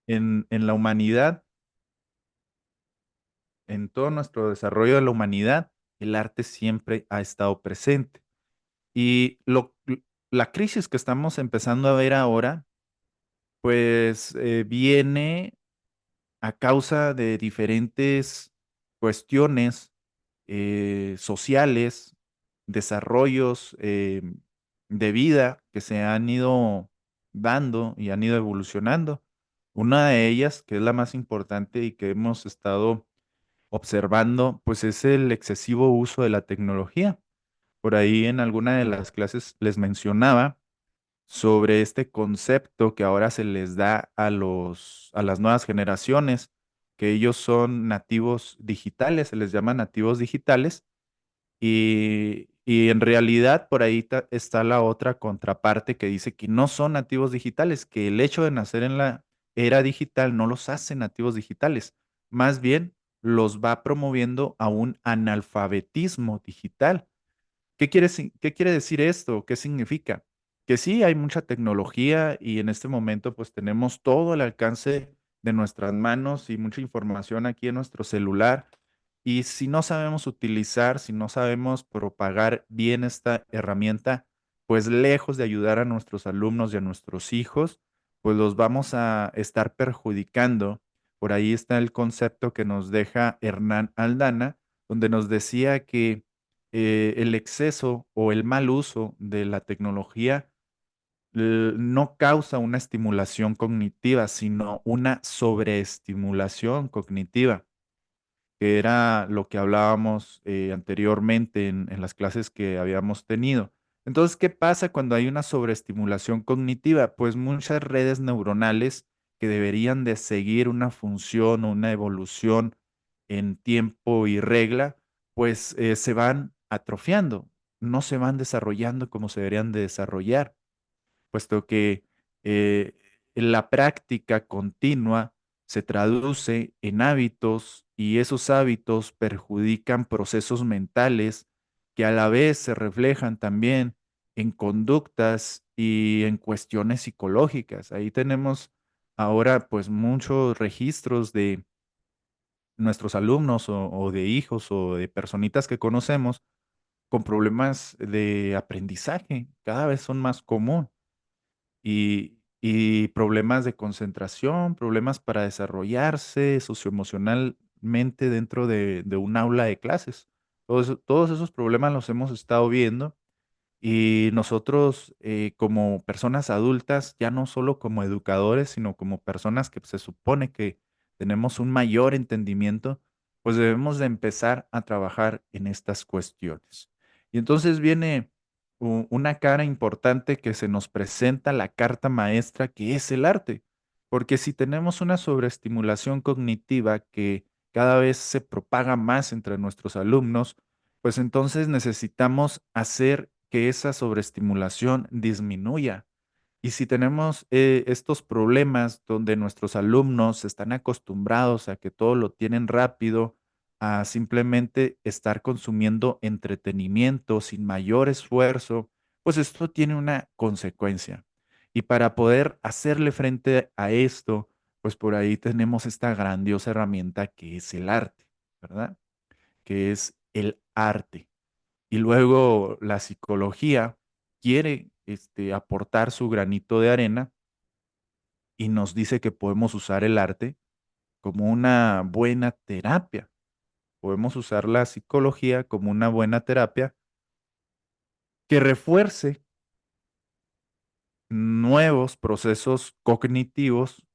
en la humanidad, en todo nuestro desarrollo de la humanidad, el arte siempre ha estado presente. Y la crisis que estamos empezando a ver ahora, pues viene a causa de diferentes cuestiones sociales, desarrollos de vida que se han ido dando y han ido evolucionando. Una de ellas, que es la más importante y que hemos estado observando, pues es el excesivo uso de la tecnología. Por ahí en alguna de las clases les mencionaba sobre este concepto que ahora se les da a las nuevas generaciones, que ellos son nativos digitales, se les llama nativos digitales, y en realidad por ahí está la otra contraparte que dice que no son nativos digitales, que el hecho de nacer en la era digital no los hace nativos digitales, más bien los va promoviendo a un analfabetismo digital. ¿Qué quiere decir esto? ¿Qué significa? Que sí, hay mucha tecnología y en este momento pues tenemos todo el alcance de nuestras manos y mucha información aquí en nuestro celular. Y si no sabemos utilizar, si no sabemos propagar bien esta herramienta, pues lejos de ayudar a nuestros alumnos y a nuestros hijos, pues los vamos a estar perjudicando. Por ahí está el concepto que nos deja Hernán Aldana, donde nos decía que el exceso o el mal uso de la tecnología no causa una estimulación cognitiva, sino una sobreestimulación cognitiva, que era lo que hablábamos anteriormente en las clases que habíamos tenido. Entonces, ¿qué pasa cuando hay una sobreestimulación cognitiva? Pues muchas redes neuronales que deberían de seguir una función o una evolución en tiempo y regla, pues se van atrofiando, no se van desarrollando como se deberían de desarrollar, puesto que eh, la práctica continua se traduce en hábitos y esos hábitos perjudican procesos mentales que a la vez se reflejan también en conductas y en cuestiones psicológicas. Ahí tenemos ahora pues muchos registros de nuestros alumnos o de hijos o de personitas que conocemos con problemas de aprendizaje. Cada vez son más común y problemas de concentración, problemas para desarrollarse socioemocionalmente dentro de un aula de clases. Todos esos problemas los hemos estado viendo y nosotros como personas adultas, ya no solo como educadores, sino como personas que se supone que tenemos un mayor entendimiento, pues debemos de empezar a trabajar en estas cuestiones. Y entonces viene una cara importante que se nos presenta la carta maestra que es el arte, porque si tenemos una sobreestimulación cognitiva que cada vez se propaga más entre nuestros alumnos, pues entonces necesitamos hacer que esa sobreestimulación disminuya. Y si tenemos estos problemas donde nuestros alumnos están acostumbrados a que todo lo tienen rápido, a simplemente estar consumiendo entretenimiento sin mayor esfuerzo, pues esto tiene una consecuencia. Y para poder hacerle frente a esto, pues por ahí tenemos esta grandiosa herramienta que es el arte, ¿verdad? Que es el arte. Y luego la psicología quiere aportar su granito de arena y nos dice que podemos usar el arte como una buena terapia. Podemos usar la psicología como una buena terapia que refuerce nuevos procesos cognitivos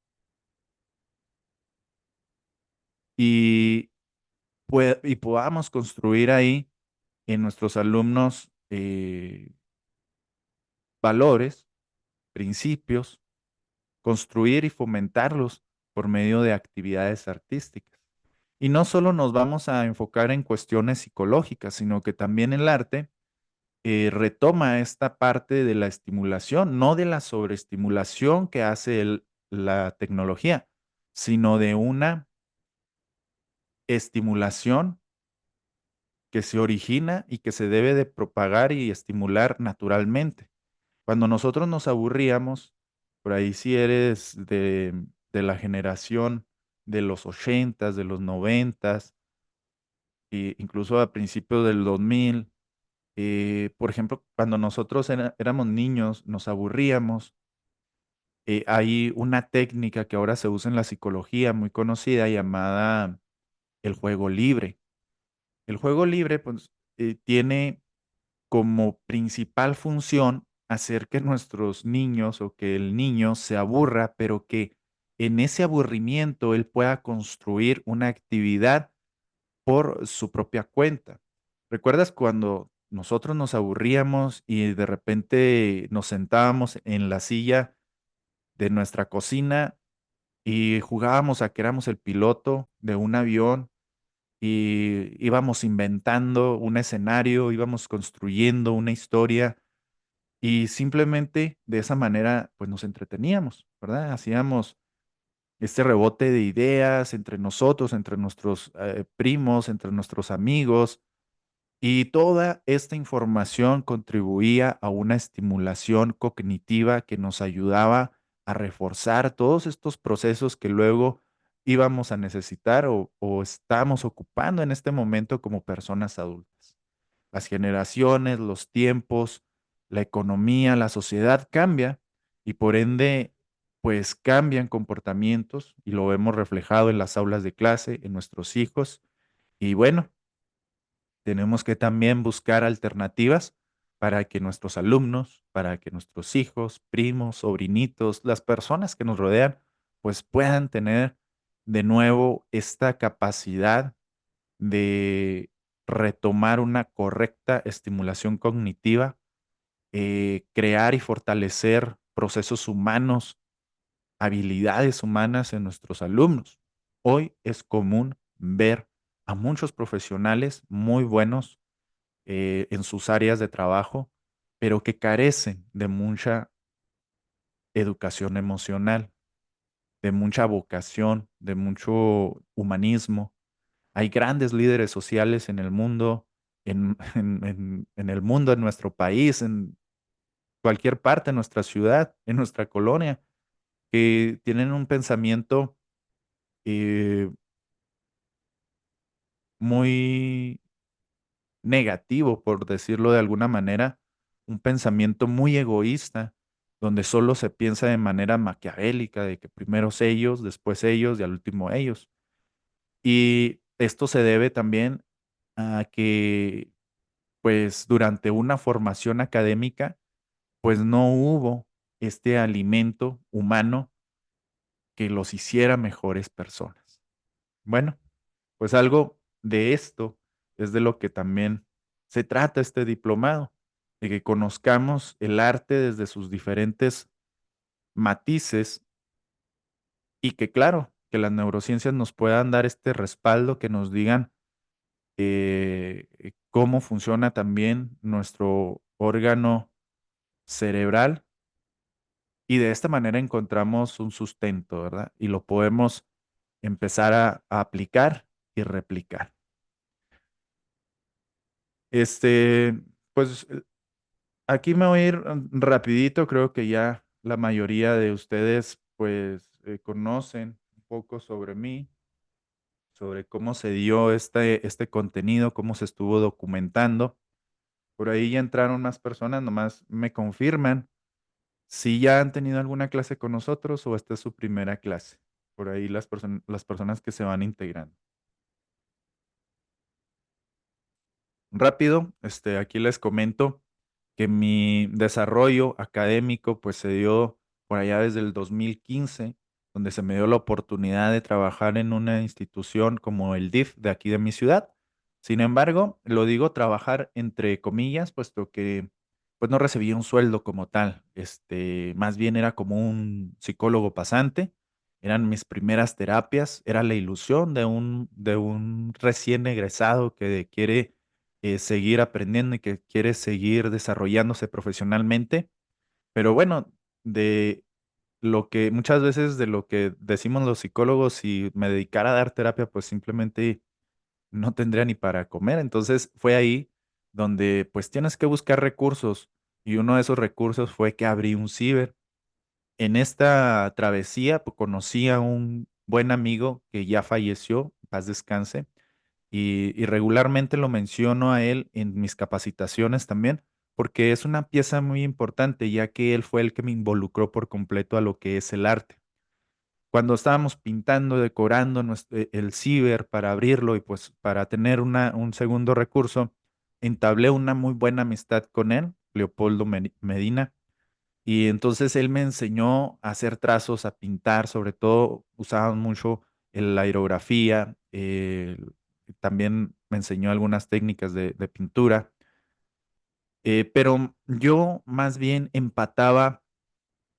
y, y podamos construir ahí en nuestros alumnos valores, principios, construir y fomentarlos por medio de actividades artísticas. Y no solo nos vamos a enfocar en cuestiones psicológicas, sino que también el arte retoma esta parte de la estimulación, no de la sobreestimulación que hace la tecnología, sino de una estimulación que se origina y que se debe de propagar y estimular naturalmente. Cuando nosotros nos aburríamos, por ahí si eres de la generación de los 80s, de los 90s, incluso a principios del 2000. Por ejemplo, cuando nosotros éramos niños, nos aburríamos. Hay una técnica que ahora se usa en la psicología muy conocida llamada el juego libre. El juego libre, pues, tiene como principal función hacer que nuestros niños o que el niño se aburra, pero que en ese aburrimiento él pueda construir una actividad por su propia cuenta. ¿Recuerdas cuando nosotros nos aburríamos y de repente nos sentábamos en la silla de nuestra cocina y jugábamos a que éramos el piloto de un avión y íbamos inventando un escenario, íbamos construyendo una historia y simplemente de esa manera, pues nos entreteníamos, ¿verdad? Hacíamos este rebote de ideas entre nosotros, entre nuestros primos, entre nuestros amigos, y toda esta información contribuía a una estimulación cognitiva que nos ayudaba a reforzar todos estos procesos que luego íbamos a necesitar o estamos ocupando en este momento como personas adultas. Las generaciones, los tiempos, la economía, la sociedad cambia y por ende, pues cambian comportamientos y lo vemos reflejado en las aulas de clase, en nuestros hijos. Y bueno, tenemos que también buscar alternativas para que nuestros alumnos, para que nuestros hijos, primos, sobrinitos, las personas que nos rodean, pues puedan tener de nuevo esta capacidad de retomar una correcta estimulación cognitiva, crear y fortalecer procesos humanos, habilidades humanas en nuestros alumnos. Hoy es común ver a muchos profesionales muy buenos en sus áreas de trabajo, pero que carecen de mucha educación emocional, de mucha vocación, de mucho humanismo. Hay grandes líderes sociales en el mundo, en el mundo, en nuestro país, en cualquier parte de nuestra ciudad, en nuestra colonia, que tienen un pensamiento eh, muy negativo, por decirlo de alguna manera, un pensamiento muy egoísta, donde solo se piensa de manera maquiavélica, de que primero ellos y al último ellos. Y esto se debe también a que, pues, durante una formación académica, pues no hubo este alimento humano que los hiciera mejores personas. Bueno, pues algo de esto es de lo que también se trata este diplomado, de que conozcamos el arte desde sus diferentes matices y que claro, que las neurociencias nos puedan dar este respaldo, que nos digan cómo funciona también nuestro órgano cerebral y de esta manera encontramos un sustento, ¿verdad? Y lo podemos empezar a aplicar y replicar. Este, pues aquí me voy a ir rapidito, creo que ya la mayoría de ustedes pues conocen un poco sobre mí, sobre cómo se dio este contenido, cómo se estuvo documentando. Por ahí ya entraron más personas, nomás me confirman si ya han tenido alguna clase con nosotros o esta es su primera clase. Por ahí las personas que se van integrando. Rápido, aquí les comento que mi desarrollo académico, pues, se dio por allá desde el 2015, donde se me dio la oportunidad de trabajar en una institución como el DIF de aquí de mi ciudad. Sin embargo, lo digo trabajar entre comillas, puesto que, pues, no recibía un sueldo como tal. Más bien era como un psicólogo pasante. Eran mis primeras terapias, era la ilusión de un recién egresado que quiere seguir aprendiendo y que quiere seguir desarrollándose profesionalmente. Pero bueno, de lo que muchas veces de lo que decimos los psicólogos, si me dedicara a dar terapia, pues simplemente no tendría ni para comer. Entonces fue ahí donde pues tienes que buscar recursos y uno de esos recursos fue que abrí un ciber en esta travesía, pues, conocí a un buen amigo que ya falleció, en paz descanse, y regularmente lo menciono a él en mis capacitaciones también, porque es una pieza muy importante, ya que él fue el que me involucró por completo a lo que es el arte. Cuando estábamos pintando, decorando el ciber para abrirlo y pues para tener un segundo recurso, entablé una muy buena amistad con él, Leopoldo Medina, y entonces él me enseñó a hacer trazos, a pintar, sobre todo usaban mucho la aerografía, también me enseñó algunas técnicas de pintura, pero yo más bien empataba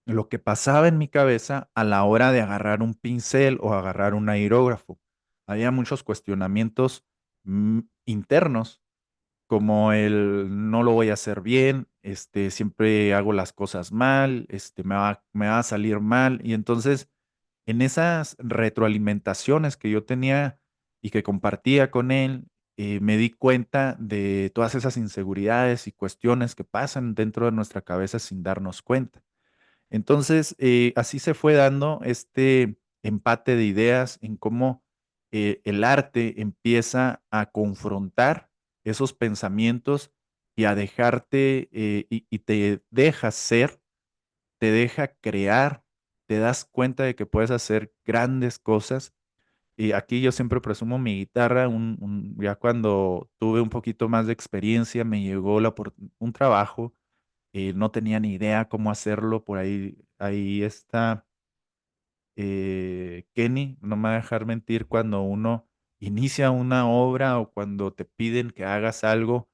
lo que pasaba en mi cabeza a la hora de agarrar un pincel o agarrar un aerógrafo. Había muchos cuestionamientos internos, como el no lo voy a hacer bien, siempre hago las cosas mal, me va a salir mal. Y entonces, en esas retroalimentaciones que yo tenía y que compartía con él, me di cuenta de todas esas inseguridades y cuestiones que pasan dentro de nuestra cabeza sin darnos cuenta. Entonces, así se fue dando este empate de ideas en cómo el arte empieza a confrontar esos pensamientos y a dejarte y te deja ser, te deja crear, te das cuenta de que puedes hacer grandes cosas. Y aquí yo siempre presumo mi guitarra, ya cuando tuve un poquito más de experiencia, me llegó un trabajo, no tenía ni idea cómo hacerlo, por ahí está Kenny, no me va a dejar mentir, cuando uno inicia una obra o cuando te piden que hagas algo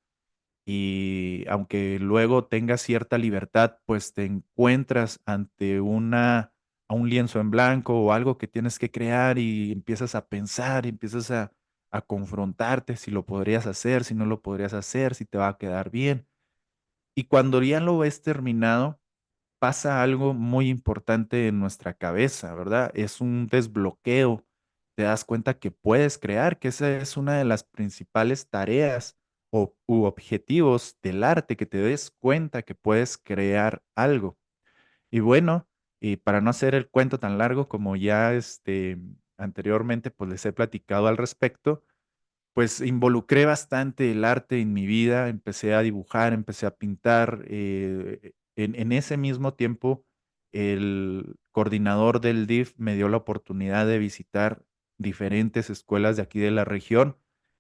y aunque luego tengas cierta libertad, pues te encuentras ante a un lienzo en blanco o algo que tienes que crear y empiezas a pensar, y empiezas a confrontarte si lo podrías hacer, si no lo podrías hacer, si te va a quedar bien. Y cuando ya lo ves terminado, pasa algo muy importante en nuestra cabeza, ¿verdad? Es un desbloqueo. Te das cuenta que puedes crear, que esa es una de las principales tareas u objetivos del arte, que te des cuenta que puedes crear algo. Y bueno, y para no hacer el cuento tan largo como ya anteriormente, pues les he platicado al respecto, pues involucré bastante el arte en mi vida, empecé a dibujar, empecé a pintar. En ese mismo tiempo, el coordinador del DIF me dio la oportunidad de visitar diferentes escuelas de aquí de la región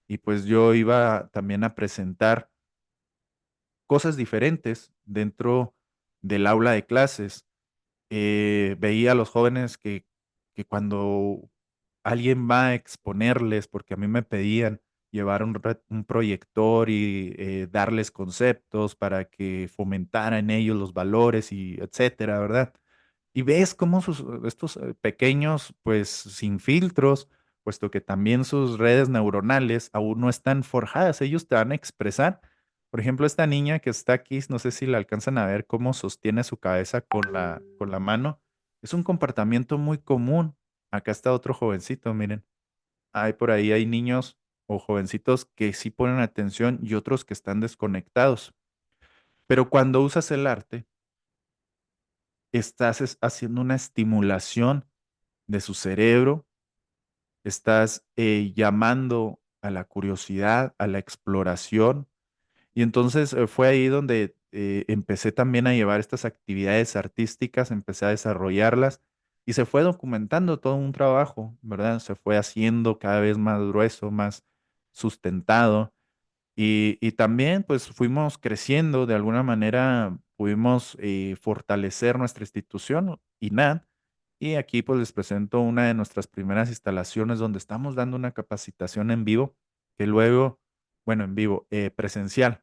y pues yo iba también a presentar cosas diferentes dentro del aula de clases. Veía a los jóvenes que cuando alguien va a exponerles, porque a mí me pedían llevar un proyector y darles conceptos para que fomentara en ellos los valores y etcétera, ¿verdad? Y ves cómo estos pequeños, pues sin filtros, puesto que también sus redes neuronales aún no están forjadas, ellos te van a expresar. Por ejemplo, esta niña que está aquí, no sé si la alcanzan a ver cómo sostiene su cabeza con con la mano. Es un comportamiento muy común. Acá está otro jovencito, miren. Hay por ahí, hay niños o jovencitos que sí ponen atención y otros que están desconectados. Pero cuando usas el arte, estás haciendo una estimulación de su cerebro, estás llamando a la curiosidad, a la exploración. Y entonces fue ahí donde empecé también a llevar estas actividades artísticas, empecé a desarrollarlas y se fue documentando todo un trabajo, ¿verdad? Se fue haciendo cada vez más grueso, más sustentado. Y también pues fuimos creciendo, de alguna manera pudimos fortalecer nuestra institución, INAD, y aquí pues les presento una de nuestras primeras instalaciones donde estamos dando una capacitación en vivo, que luego, bueno, en vivo, presencial.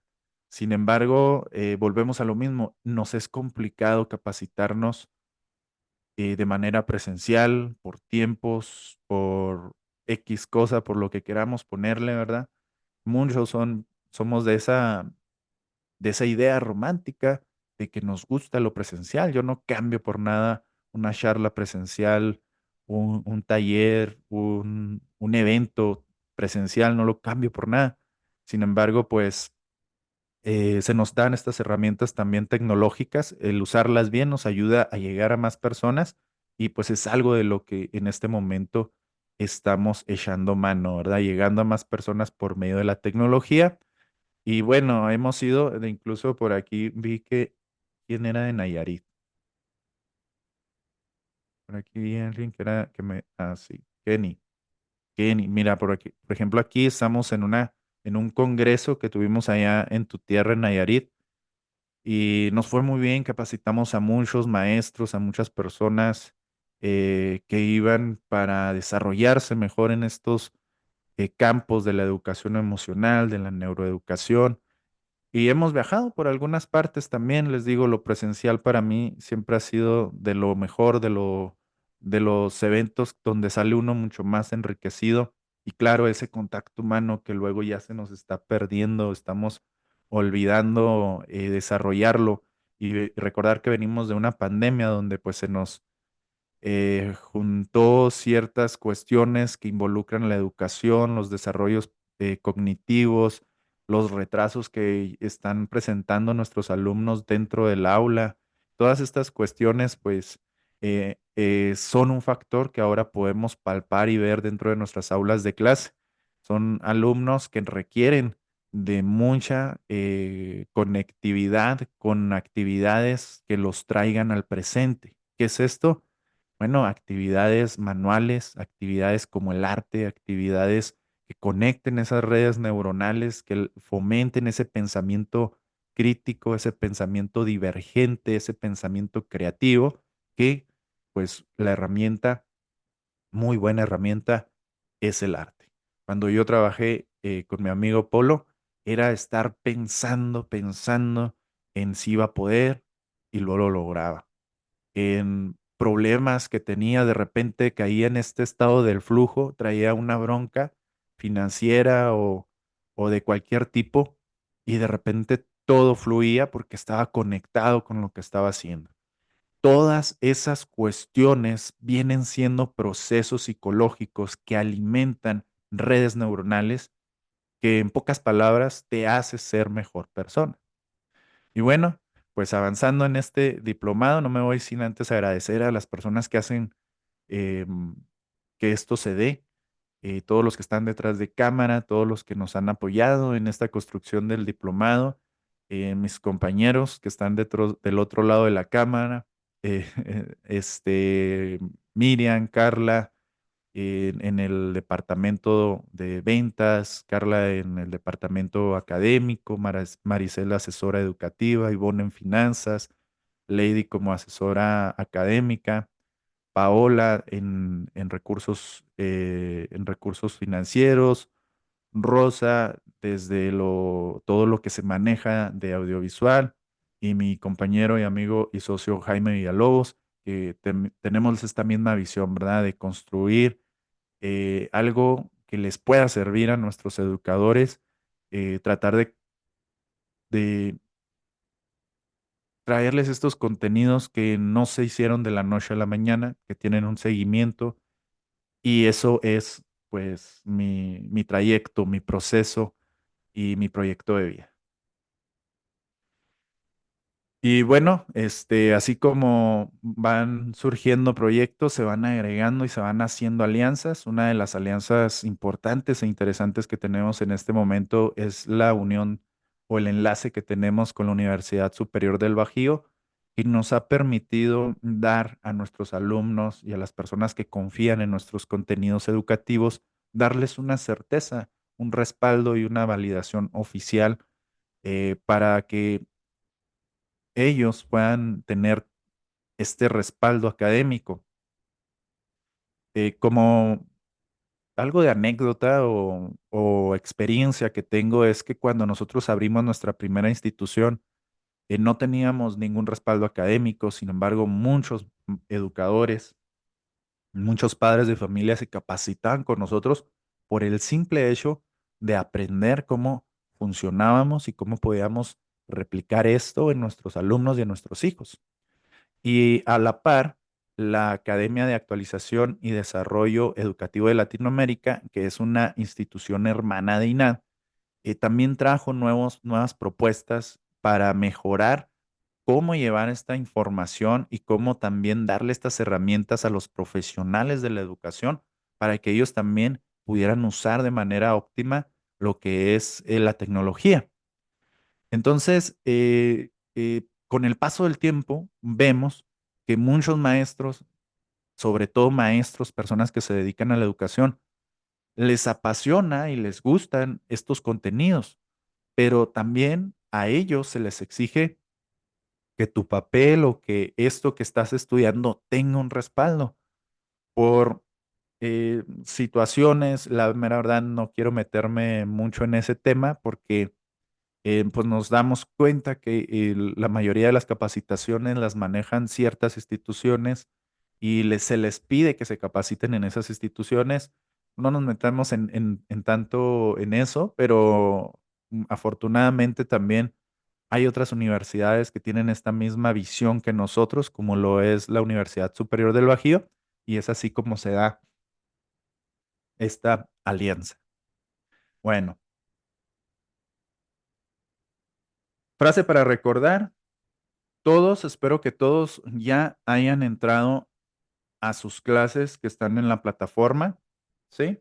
Sin embargo, volvemos a lo mismo, nos es complicado capacitarnos de manera presencial, por tiempos, por X cosa, por lo que queramos ponerle, ¿verdad? Muchos somos de esa idea romántica de que nos gusta lo presencial. Yo no cambio por nada una charla presencial, un taller, un evento presencial, no lo cambio por nada. Sin embargo, pues Se nos dan estas herramientas también tecnológicas, el usarlas bien nos ayuda a llegar a más personas y pues es algo de lo que en este momento estamos echando mano, ¿verdad? Llegando a más personas por medio de la tecnología. Y bueno, hemos ido, incluso por aquí vi que, ¿quién era de Nayarit? Por aquí vi a alguien que era, sí, Kenny. Kenny, mira, por aquí, por ejemplo, aquí estamos en un congreso que tuvimos allá en tu tierra, en Nayarit. Y nos fue muy bien, capacitamos a muchos maestros, a muchas personas que iban para desarrollarse mejor en estos campos de la educación emocional, de la neuroeducación. Y hemos viajado por algunas partes también, les digo, lo presencial para mí siempre ha sido de lo mejor, de los eventos donde sale uno mucho más enriquecido. Y claro, ese contacto humano que luego ya se nos está perdiendo, estamos olvidando desarrollarlo y recordar que venimos de una pandemia donde pues se nos juntó ciertas cuestiones que involucran la educación, los desarrollos cognitivos, los retrasos que están presentando nuestros alumnos dentro del aula. Todas estas cuestiones, pues, son un factor que ahora podemos palpar y ver dentro de nuestras aulas de clase. Son alumnos que requieren de mucha conectividad con actividades que los traigan al presente. ¿Qué es esto? Bueno, actividades manuales, actividades como el arte, actividades que conecten esas redes neuronales, que fomenten ese pensamiento crítico, ese pensamiento divergente, ese pensamiento creativo, que pues la herramienta, muy buena herramienta, es el arte. Cuando yo trabajé con mi amigo Polo, era estar pensando en si iba a poder y luego lo lograba en problemas que tenía, de repente caía en este estado del flujo, traía una bronca financiera o de cualquier tipo y de repente todo fluía porque estaba conectado con lo que estaba haciendo. Todas esas cuestiones vienen siendo procesos psicológicos que alimentan redes neuronales que en pocas palabras te hace ser mejor persona. Y bueno, pues avanzando en este diplomado, no me voy sin antes agradecer a las personas que hacen em, que esto se dé, todos los que están detrás de cámara, todos los que nos han apoyado en esta construcción del diplomado, mis compañeros que están del otro lado de la cámara, Miriam, Carla, en el departamento de ventas, Carla en el departamento académico, Maricela asesora educativa, Ivonne en finanzas, Lady como asesora académica, Paola en recursos financieros, Rosa desde todo lo que se maneja de audiovisual y mi compañero y amigo y socio Jaime Villalobos, que tenemos esta misma visión, ¿verdad? De construir algo que les pueda servir a nuestros educadores, tratar de traerles estos contenidos que no se hicieron de la noche a la mañana, que tienen un seguimiento y eso es pues mi trayecto, mi proceso y mi proyecto de vida. Y bueno, así como van surgiendo proyectos, se van agregando y se van haciendo alianzas. Una de las alianzas importantes e interesantes que tenemos en este momento es la unión o el enlace que tenemos con la Universidad Superior del Bajío, y nos ha permitido dar a nuestros alumnos y a las personas que confían en nuestros contenidos educativos, darles una certeza, un respaldo y una validación oficial para que ellos puedan tener este respaldo académico. Como algo de anécdota o experiencia que tengo es que cuando nosotros abrimos nuestra primera institución, no teníamos ningún respaldo académico, sin embargo, muchos educadores, muchos padres de familia se capacitaban con nosotros por el simple hecho de aprender cómo funcionábamos y cómo podíamos replicar esto en nuestros alumnos y en nuestros hijos. Y a la par, la Academia de Actualización y Desarrollo Educativo de Latinoamérica, que es una institución hermana de INAD, también trajo nuevas propuestas para mejorar cómo llevar esta información y cómo también darle estas herramientas a los profesionales de la educación para que ellos también pudieran usar de manera óptima lo que es la tecnología. Entonces, con el paso del tiempo, vemos que muchos maestros, sobre todo maestros, personas que se dedican a la educación, les apasiona y les gustan estos contenidos, pero también a ellos se les exige que tu papel o que esto que estás estudiando tenga un respaldo por situaciones. La mera verdad no quiero meterme mucho en ese tema porque pues nos damos cuenta que la mayoría de las capacitaciones las manejan ciertas instituciones y se les pide que se capaciten en esas instituciones. No nos metamos en tanto en eso, pero afortunadamente también hay otras universidades que tienen esta misma visión que nosotros, como lo es la Universidad Superior del Bajío, y es así como se da esta alianza. Bueno, frase para recordar. Todos, espero que todos ya hayan entrado a sus clases que están en la plataforma, ¿sí?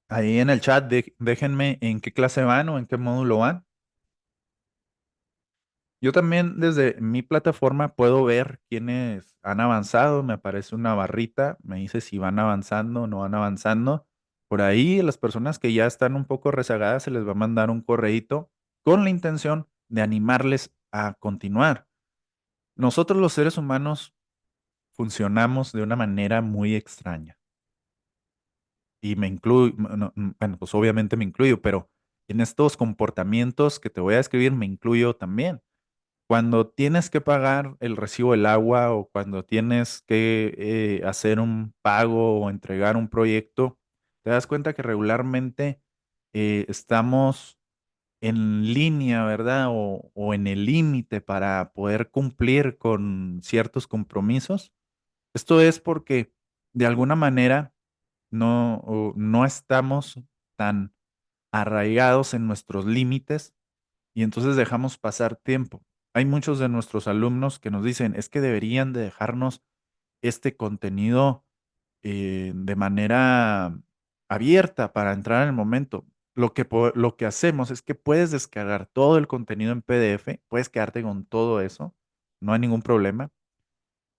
Ahí en el chat déjenme en qué clase van o en qué módulo van. Yo también desde mi plataforma puedo ver quiénes han avanzado. Me aparece una barrita, me dice si van avanzando o no van avanzando. Por ahí las personas que ya están un poco rezagadas se les va a mandar un correíto con la intención de animarles a continuar. Nosotros los seres humanos funcionamos de una manera muy extraña. Y me incluyo, bueno, pues obviamente me incluyo, pero en estos comportamientos que te voy a describir me incluyo también. Cuando tienes que pagar el recibo del agua o cuando tienes que hacer un pago o entregar un proyecto, te das cuenta que regularmente estamos en línea, ¿verdad? O en el límite para poder cumplir con ciertos compromisos. Esto es porque de alguna manera no estamos tan arraigados en nuestros límites y entonces dejamos pasar tiempo. Hay muchos de nuestros alumnos que nos dicen, es que deberían de dejarnos este contenido de manera abierta para entrar en el momento. Lo que hacemos es que puedes descargar todo el contenido en PDF, puedes quedarte con todo eso, no hay ningún problema.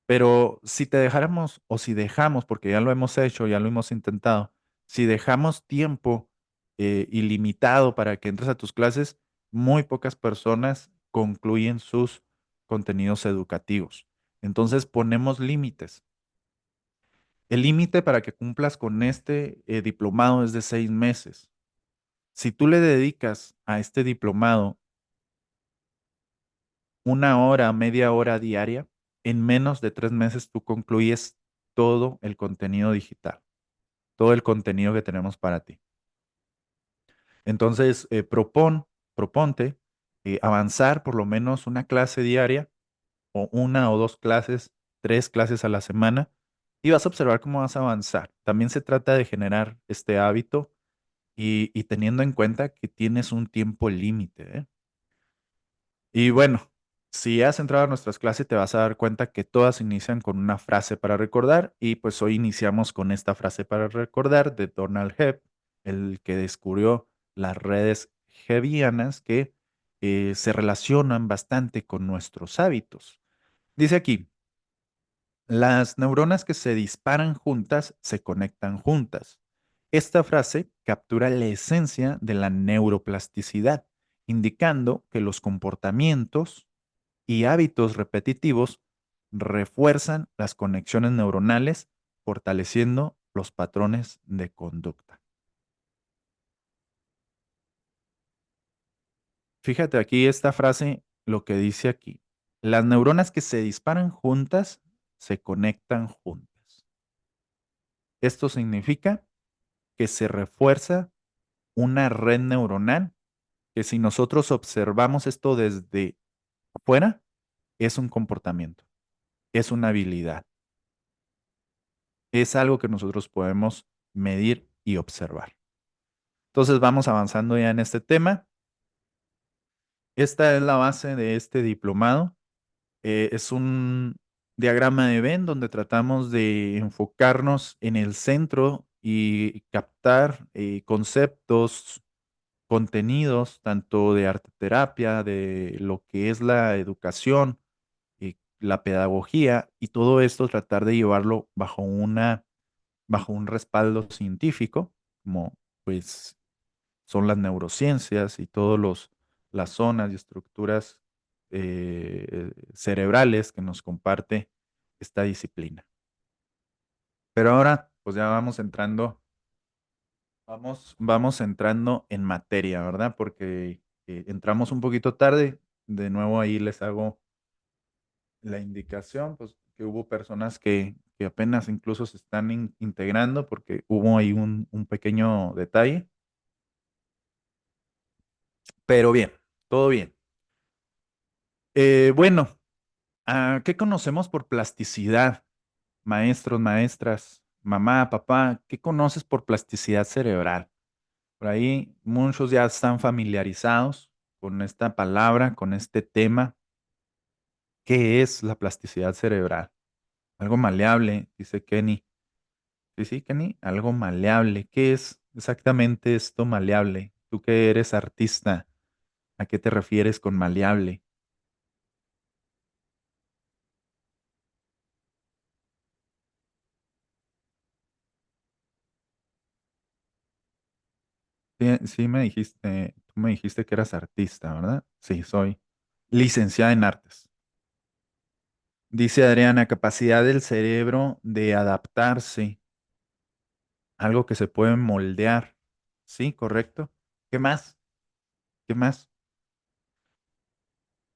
Pero si te dejáramos o si dejamos, porque ya lo hemos hecho, ya lo hemos intentado, si dejamos tiempo ilimitado para que entres a tus clases, muy pocas personas concluyen sus contenidos educativos. Entonces ponemos límites. El límite para que cumplas con este diplomado es de 6 meses. Si tú le dedicas a este diplomado una hora, media hora diaria, en menos de 3 meses tú concluyes todo el contenido digital, todo el contenido que tenemos para ti. Entonces, proponte avanzar por lo menos una clase diaria o una o dos clases, 3 clases a la semana y vas a observar cómo vas a avanzar. También se trata de generar este hábito y teniendo en cuenta que tienes un tiempo límite, ¿eh? Y bueno, si has entrado a nuestras clases, te vas a dar cuenta que todas inician con una frase para recordar y pues hoy iniciamos con esta frase para recordar de Donald Hebb, el que descubrió las redes Hebbianas que se relacionan bastante con nuestros hábitos. Dice aquí, las neuronas que se disparan juntas se conectan juntas. Esta frase captura la esencia de la neuroplasticidad, indicando que los comportamientos y hábitos repetitivos refuerzan las conexiones neuronales, fortaleciendo los patrones de conducta. Fíjate aquí esta frase, lo que dice aquí. Las neuronas que se disparan juntas se conectan juntas. Esto significa que se refuerza una red neuronal que si nosotros observamos esto desde fuera, es un comportamiento, es una habilidad, es algo que nosotros podemos medir y observar. Entonces vamos avanzando ya en este tema. Esta es la base de este diplomado. Es un diagrama de Venn donde tratamos de enfocarnos en el centro y captar conceptos, contenidos, tanto de arte terapia, de lo que es la educación, la pedagogía, y todo esto tratar de llevarlo bajo un respaldo científico, como pues son las neurociencias y las zonas y estructuras cerebrales que nos comparte esta disciplina. Pero ahora, pues ya vamos entrando en materia, ¿verdad? Porque entramos un poquito tarde. De nuevo ahí les hago la indicación, pues que hubo personas que apenas incluso se están integrando porque hubo ahí un pequeño detalle. Pero bien, todo bien. Bueno, ¿qué conocemos por plasticidad? Maestros, maestras, mamá, papá, ¿qué conoces por plasticidad cerebral? Por ahí muchos ya están familiarizados con esta palabra, con este tema. ¿Qué es la plasticidad cerebral? Algo maleable, dice Kenny. Sí, sí, Kenny, algo maleable. ¿Qué es exactamente esto maleable? Tú que eres artista, ¿a qué te refieres con maleable? Sí, sí me dijiste, tú me dijiste que eras artista, ¿verdad? Sí, soy licenciada en artes. Dice Adriana, capacidad del cerebro de adaptarse, algo que se puede moldear. Sí, correcto. ¿Qué más? ¿Qué más?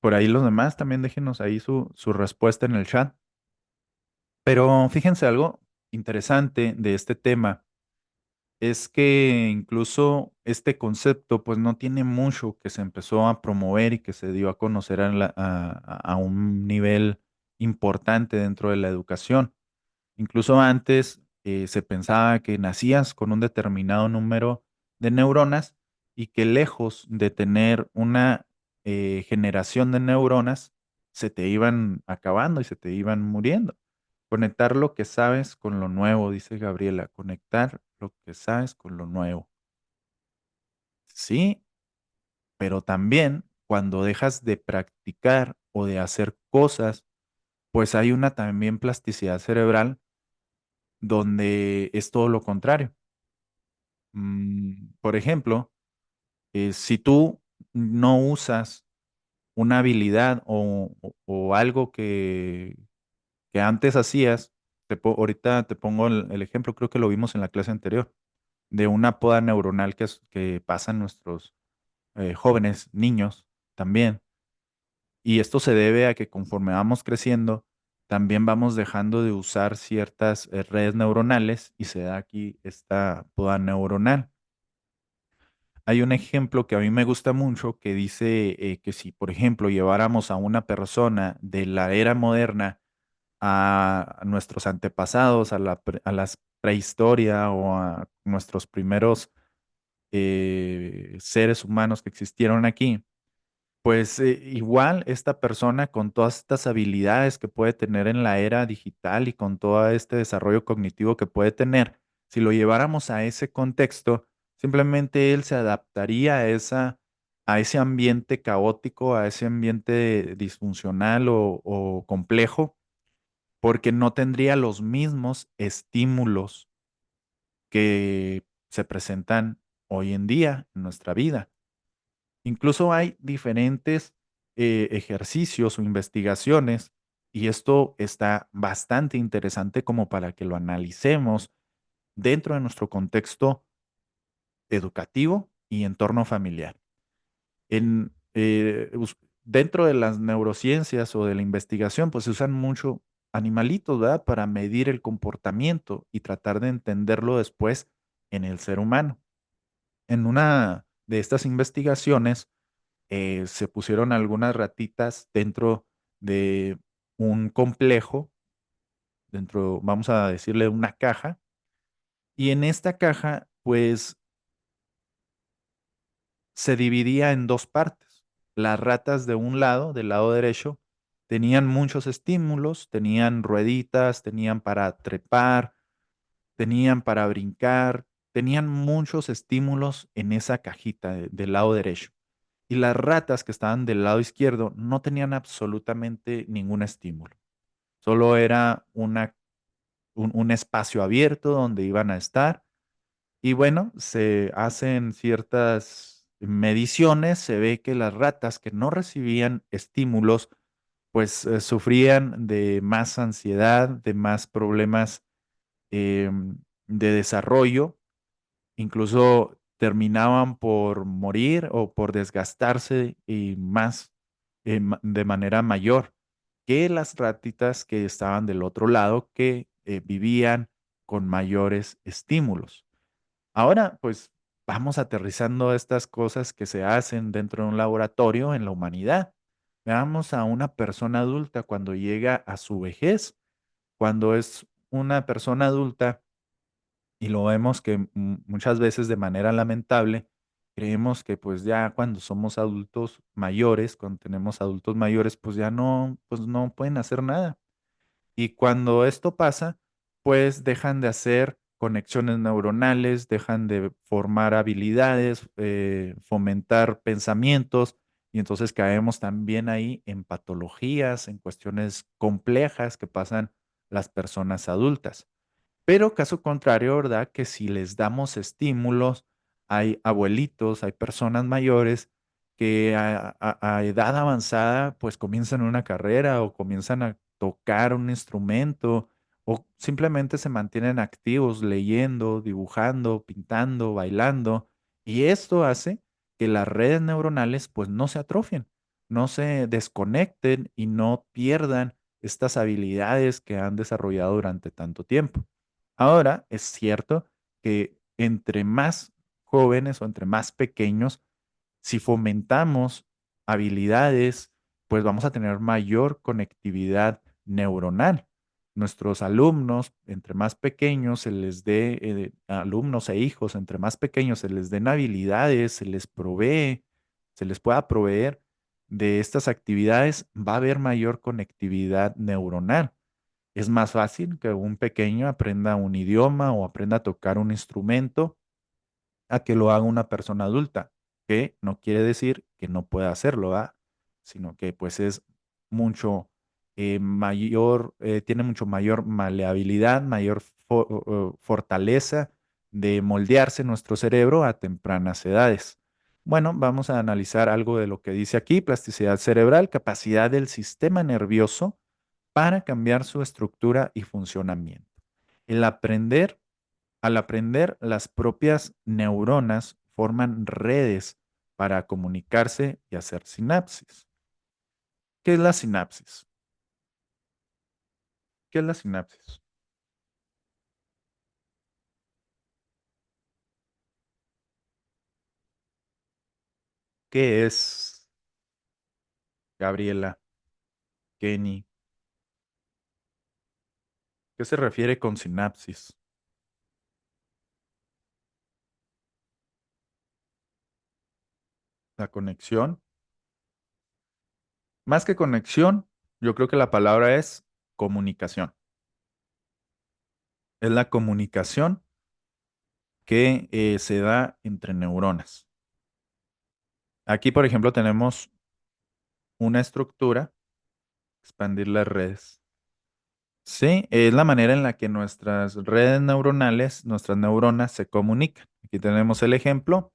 Por ahí los demás también déjenos ahí su respuesta en el chat. Pero fíjense algo interesante de este tema es que incluso este concepto pues no tiene mucho que se empezó a promover y que se dio a conocer a un nivel importante dentro de la educación. Incluso antes se pensaba que nacías con un determinado número de neuronas y que lejos de tener una generación de neuronas, se te iban acabando y se te iban muriendo. Conectar lo que sabes con lo nuevo, dice Gabriela, conectar lo que sabes con lo nuevo. Sí, pero también cuando dejas de practicar o de hacer cosas, pues hay una también plasticidad cerebral donde es todo lo contrario. Por ejemplo, si tú no usas una habilidad o algo que antes hacías, ahorita te pongo el ejemplo, creo que lo vimos en la clase anterior, de una poda neuronal que pasan nuestros jóvenes, niños también. Y esto se debe a que conforme vamos creciendo, también vamos dejando de usar ciertas redes neuronales y se da aquí esta poda neuronal. Hay un ejemplo que a mí me gusta mucho que dice que si, por ejemplo, lleváramos a una persona de la era moderna a nuestros antepasados, a las prehistoria o a nuestros primeros seres humanos que existieron aquí, pues igual esta persona con todas estas habilidades que puede tener en la era digital y con todo este desarrollo cognitivo que puede tener, si lo lleváramos a ese contexto, simplemente él se adaptaría a ese ambiente caótico, a ese ambiente disfuncional o complejo, porque no tendría los mismos estímulos que se presentan hoy en día en nuestra vida. Incluso hay diferentes ejercicios o investigaciones y esto está bastante interesante como para que lo analicemos dentro de nuestro contexto educativo y entorno familiar. Dentro de las neurociencias o de la investigación, pues se usan mucho animalitos, ¿verdad? Para medir el comportamiento y tratar de entenderlo después en el ser humano. En una de estas investigaciones, se pusieron algunas ratitas dentro de un complejo, dentro, vamos a decirle, una caja, y en esta caja, pues se dividía en dos partes. Las ratas de un lado, del lado derecho, tenían muchos estímulos, tenían rueditas, tenían para trepar, tenían para brincar, tenían muchos estímulos en esa cajita del lado derecho. Y las ratas que estaban del lado izquierdo no tenían absolutamente ningún estímulo. Solo era un espacio abierto donde iban a estar. Y bueno, se hacen ciertas mediciones, se ve que las ratas que no recibían estímulos, pues sufrían de más ansiedad, de más problemas de desarrollo, incluso terminaban por morir o por desgastarse y más de manera mayor que las ratitas que estaban del otro lado que vivían con mayores estímulos. Ahora, pues vamos aterrizando estas cosas que se hacen dentro de un laboratorio en la humanidad. Veamos a una persona adulta cuando llega a su vejez, cuando es una persona adulta y lo vemos que muchas veces de manera lamentable, creemos que pues ya cuando somos adultos mayores, cuando tenemos adultos mayores, pues ya no, pues no pueden hacer nada. Y cuando esto pasa, pues dejan de hacer conexiones neuronales, dejan de formar habilidades, fomentar pensamientos, y entonces caemos también ahí en patologías, en cuestiones complejas que pasan las personas adultas. Pero caso contrario, ¿verdad? Que si les damos estímulos, hay abuelitos, hay personas mayores que a edad avanzada pues comienzan una carrera o comienzan a tocar un instrumento o simplemente se mantienen activos leyendo, dibujando, pintando, bailando. Y esto hace que las redes neuronales pues no se atrofien, no se desconecten y no pierdan estas habilidades que han desarrollado durante tanto tiempo. Ahora, es cierto que entre más jóvenes o entre más pequeños, si fomentamos habilidades, pues vamos a tener mayor conectividad neuronal. Nuestros alumnos, entre más pequeños se les dé, alumnos e hijos, entre más pequeños se les den habilidades, se les provee, se les pueda proveer de estas actividades, va a haber mayor conectividad neuronal. Es más fácil que un pequeño aprenda un idioma o aprenda a tocar un instrumento a que lo haga una persona adulta, que no quiere decir que no pueda hacerlo, ¿verdad? Sino que pues es mucho mayor, tiene mucho mayor maleabilidad, mayor fortaleza de moldearse nuestro cerebro a tempranas edades. Bueno, vamos a analizar algo de lo que dice aquí: plasticidad cerebral, capacidad del sistema nervioso para cambiar su estructura y funcionamiento. El aprender, al aprender, las propias neuronas forman redes para comunicarse y hacer sinapsis. ¿Qué es la sinapsis? ¿Qué es la sinapsis? ¿Qué es, Gabriela, Kenny? ¿Qué se refiere con sinapsis? La conexión. Más que conexión, yo creo que la palabra es comunicación. Es la comunicación que se da entre neuronas. Aquí, por ejemplo, tenemos una estructura, expandir las redes. Sí, es la manera en la que nuestras redes neuronales, nuestras neuronas se comunican. Aquí tenemos el ejemplo,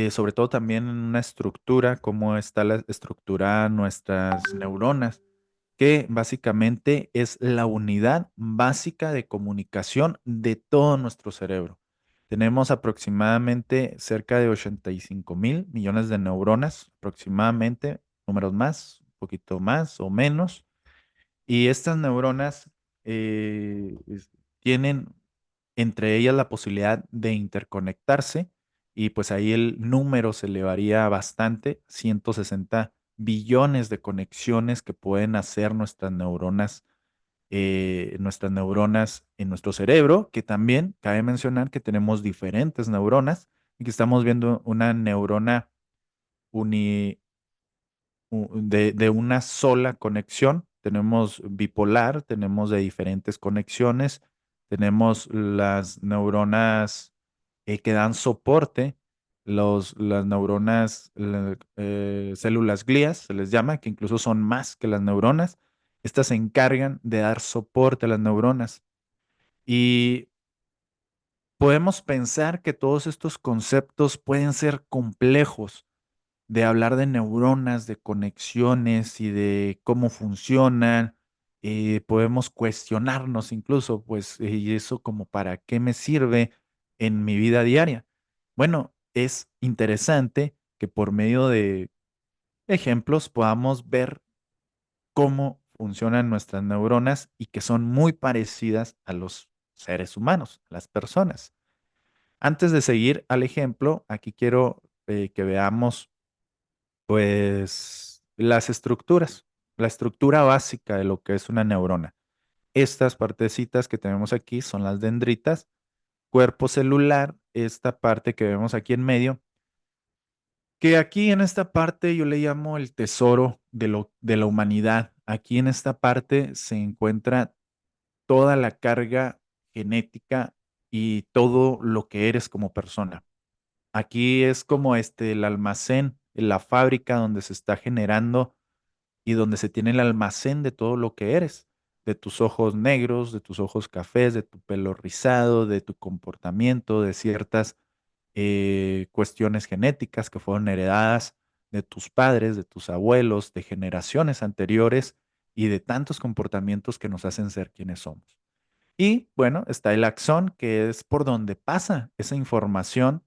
sobre todo también en una estructura, cómo está la estructura nuestras neuronas, que básicamente es la unidad básica de comunicación de todo nuestro cerebro. Tenemos aproximadamente cerca de 85.000 millones de neuronas, aproximadamente, números más, un poquito más o menos. Y estas neuronas tienen entre ellas la posibilidad de interconectarse y pues ahí el número se elevaría bastante, 160 billones de conexiones que pueden hacer nuestras neuronas en nuestro cerebro, que también cabe mencionar que tenemos diferentes neuronas, Aquí estamos viendo una neurona uni, de una sola conexión. Tenemos bipolar, tenemos de diferentes conexiones, tenemos las neuronas que dan soporte, las neuronas, células glías, se les llama, que incluso son más que las neuronas. Estas se encargan de dar soporte a las neuronas. Y podemos pensar que todos estos conceptos pueden ser complejos, de hablar de neuronas, de conexiones y de cómo funcionan. Podemos cuestionarnos incluso, pues, ¿y eso como para qué me sirve en mi vida diaria? Bueno, es interesante que por medio de ejemplos podamos ver cómo funcionan nuestras neuronas y que son muy parecidas a los seres humanos, a las personas. Antes de seguir al ejemplo, aquí quiero que veamos pues las estructuras, la estructura básica de lo que es una neurona. Estas partecitas que tenemos aquí son las dendritas, cuerpo celular, esta parte que vemos aquí en medio, que aquí en esta parte yo le llamo el tesoro de la humanidad. Aquí en esta parte se encuentra toda la carga genética y todo lo que eres como persona. Aquí es como el almacén, la fábrica donde se está generando y donde se tiene el almacén de todo lo que eres, de tus ojos negros, de tus ojos cafés, de tu pelo rizado, de tu comportamiento, de ciertas cuestiones genéticas que fueron heredadas de tus padres, de tus abuelos, de generaciones anteriores y de tantos comportamientos que nos hacen ser quienes somos. Y bueno, está el axón, que es por donde pasa esa información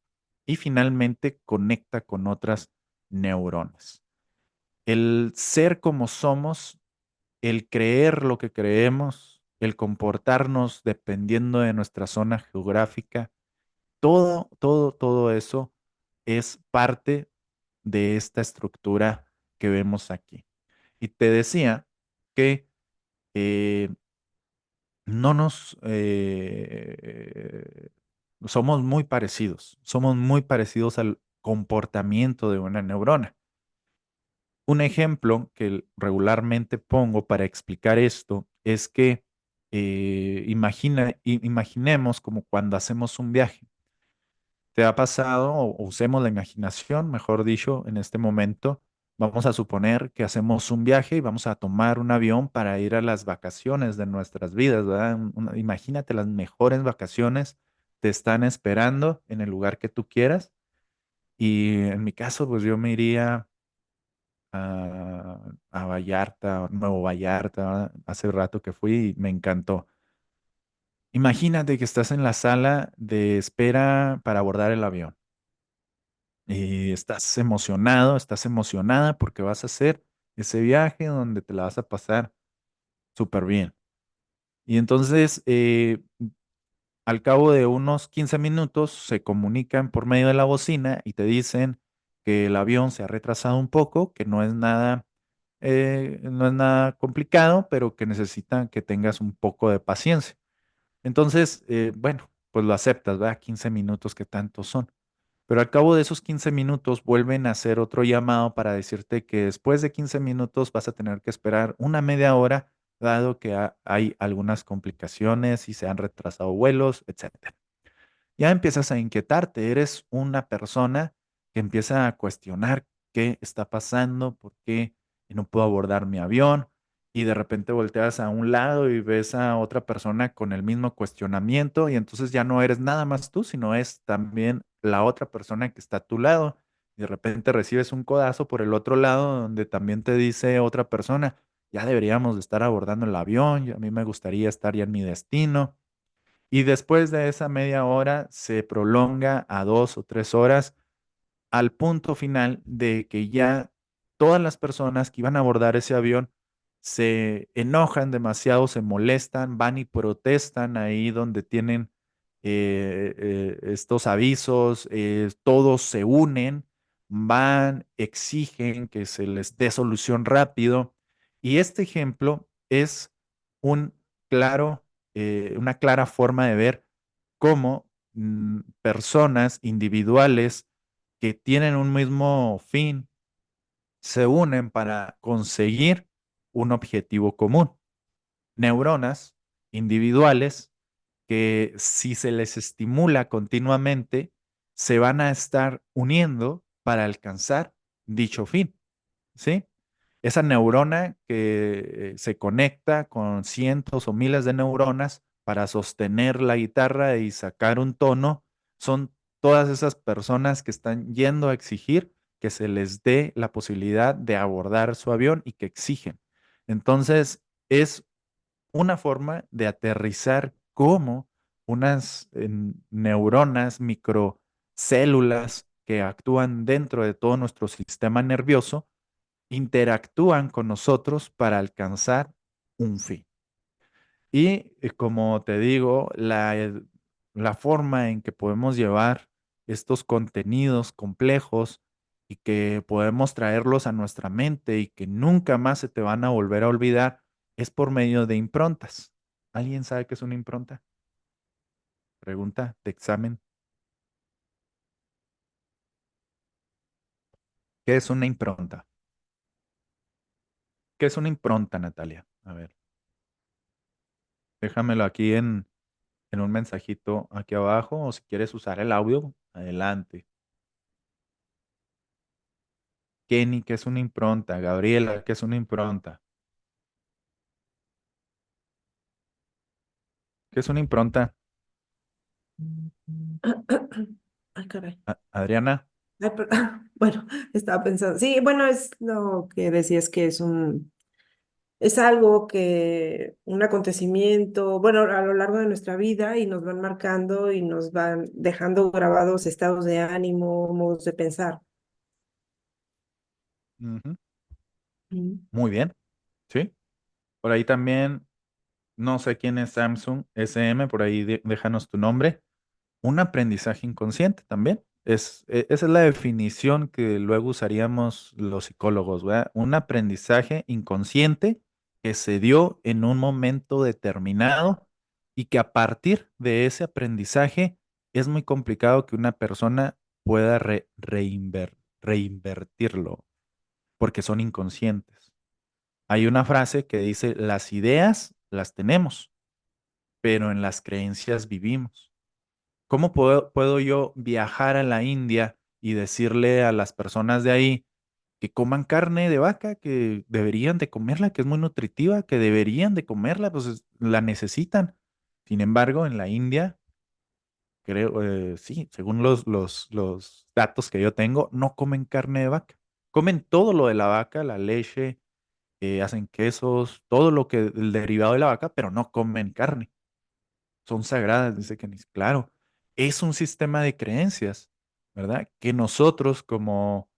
y finalmente conecta con otras neuronas. El ser como somos, el creer lo que creemos, el comportarnos dependiendo de nuestra zona geográfica, todo eso es parte de esta estructura que vemos aquí. Y te decía que eh, no nos somos muy parecidos al comportamiento de una neurona. Un ejemplo que regularmente pongo para explicar esto es que imaginemos como cuando hacemos un viaje. ¿Te ha pasado, o usemos la imaginación, mejor dicho, en este momento? Vamos a suponer que hacemos un viaje y vamos a tomar un avión para ir a las vacaciones de nuestras vidas, ¿verdad? Imagínate las mejores vacaciones te están esperando en el lugar que tú quieras. Y en mi caso, pues yo me iría a Vallarta, Nuevo Vallarta, ¿verdad? Hace rato que fui y me encantó. Imagínate que estás en la sala de espera para abordar el avión y estás emocionado, estás emocionada porque vas a hacer ese viaje donde te la vas a pasar súper bien. Y entonces, al cabo de unos 15 minutos, se comunican por medio de la bocina y te dicen que el avión se ha retrasado un poco, que no es nada complicado, pero que necesitan que tengas un poco de paciencia. Entonces, bueno, pues lo aceptas, ¿verdad? 15 minutos que tanto son. Pero al cabo de esos 15 minutos vuelven a hacer otro llamado para decirte que después de 15 minutos vas a tener que esperar una media hora, dado que hay algunas complicaciones y se han retrasado vuelos, etcétera. Ya empiezas a inquietarte, eres una persona que empieza a cuestionar qué está pasando, por qué no puedo abordar mi avión, y de repente volteas a un lado y ves a otra persona con el mismo cuestionamiento, y entonces ya no eres nada más tú, sino es también la otra persona que está a tu lado. Y de repente recibes un codazo por el otro lado donde también te dice otra persona, ya deberíamos de estar abordando el avión, a mí me gustaría estar ya en mi destino. Y después de esa media hora se prolonga a 2 o 3 horas al punto final de que ya todas las personas que iban a abordar ese avión se enojan demasiado, se molestan, van y protestan ahí donde tienen estos avisos, todos se unen, van, exigen que se les dé solución rápido. Y este ejemplo es un claro, una clara forma de ver cómo personas individuales que tienen un mismo fin se unen para conseguir un objetivo común. Neuronas individuales que si se les estimula continuamente, se van a estar uniendo para alcanzar dicho fin, ¿sí? Esa neurona que se conecta con cientos o miles de neuronas para sostener la guitarra y sacar un tono, son todas esas personas que están yendo a exigir que se les dé la posibilidad de abordar su avión y que exigen. Entonces, es una forma de aterrizar cómo unas neuronas, microcélulas que actúan dentro de todo nuestro sistema nervioso, interactúan con nosotros para alcanzar un fin. Y como te digo, la forma en que podemos llevar estos contenidos complejos y que podemos traerlos a nuestra mente y que nunca más se te van a volver a olvidar es por medio de improntas. ¿Alguien sabe qué es una impronta? Pregunta de examen. ¿Qué es una impronta? ¿Qué es una impronta, Natalia? A ver, déjamelo aquí en un mensajito aquí abajo o si quieres usar el audio, adelante. Kenny, ¿qué es una impronta? Gabriela, ¿qué es una impronta? ¿Qué es una impronta? Ay, caray. Adriana, Ay, bueno, estaba pensando. Sí, bueno, es lo que decías que es algo que, un acontecimiento, bueno, a lo largo de nuestra vida y nos van marcando y nos van dejando grabados estados de ánimo, modos de pensar. ujú, Mm. muy bien, ¿sí? Por ahí también, no sé quién es Samsung SM, por ahí déjanos tu nombre. Un aprendizaje inconsciente también. Esa es la definición que luego usaríamos los psicólogos, ¿verdad? Un aprendizaje inconsciente que se dio en un momento determinado y que a partir de ese aprendizaje es muy complicado que una persona pueda reinvertirlo porque son inconscientes. Hay una frase que dice, las ideas las tenemos, pero en las creencias vivimos. ¿Cómo puedo yo viajar a la India y decirle a las personas de ahí que coman carne de vaca, que deberían de comerla, que es muy nutritiva, que deberían de comerla, pues la necesitan? Sin embargo, en la India, creo, sí, según los datos que yo tengo, no comen carne de vaca. Comen todo lo de la vaca, la leche, hacen quesos, todo lo que el derivado de la vaca, pero no comen carne. Son sagradas, dice Kenis. Claro, es un sistema de creencias, ¿verdad? Que nosotros como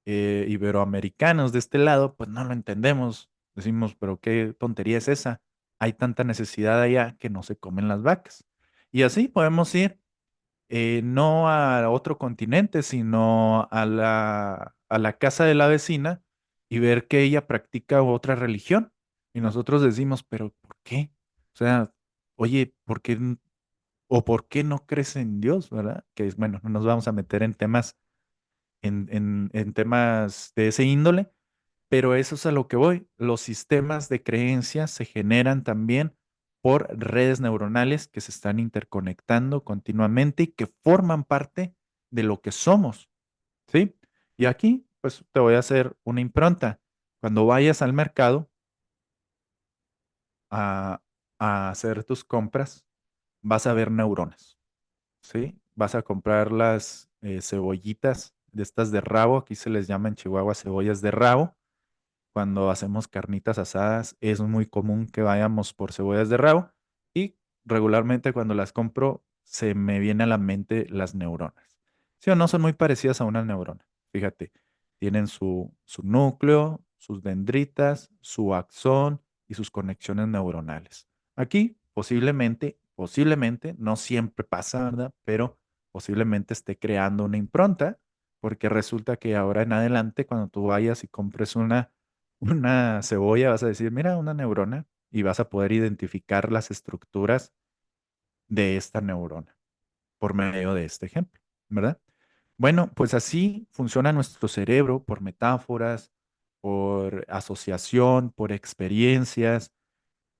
iberoamericanos de este lado, pues no lo entendemos. Decimos, pero qué tontería es esa. Hay tanta necesidad allá que no se comen las vacas. Y así podemos ir no a otro continente, sino a la casa de la vecina y ver que ella practica otra religión. Y nosotros decimos, pero ¿por qué? O sea, oye, ¿por qué o por qué no crees en Dios, verdad? Que es, bueno, no nos vamos a meter en temas, en temas de ese índole, pero eso es a lo que voy. Los sistemas de creencias se generan también por redes neuronales que se están interconectando continuamente y que forman parte de lo que somos, ¿sí? Y aquí, pues te voy a hacer una impronta. Cuando vayas al mercado a, a hacer tus compras, vas a ver neuronas. ¿Sí? Vas a comprar las cebollitas de estas de rabo, aquí se les llama en Chihuahua cebollas de rabo. Cuando hacemos carnitas asadas es muy común que vayamos por cebollas de rabo y regularmente cuando las compro se me viene a la mente las neuronas. ¿Sí o no? Son muy parecidas a una neurona. Fíjate, tienen su núcleo, sus dendritas, su axón y sus conexiones neuronales. Aquí posiblemente, no siempre pasa, ¿verdad? Pero posiblemente esté creando una impronta porque resulta que ahora en adelante cuando tú vayas y compres una cebolla, vas a decir, mira, una neurona, y vas a poder identificar las estructuras de esta neurona. por medio de este ejemplo, ¿verdad? Bueno, pues así funciona nuestro cerebro por metáforas, por asociación, por experiencias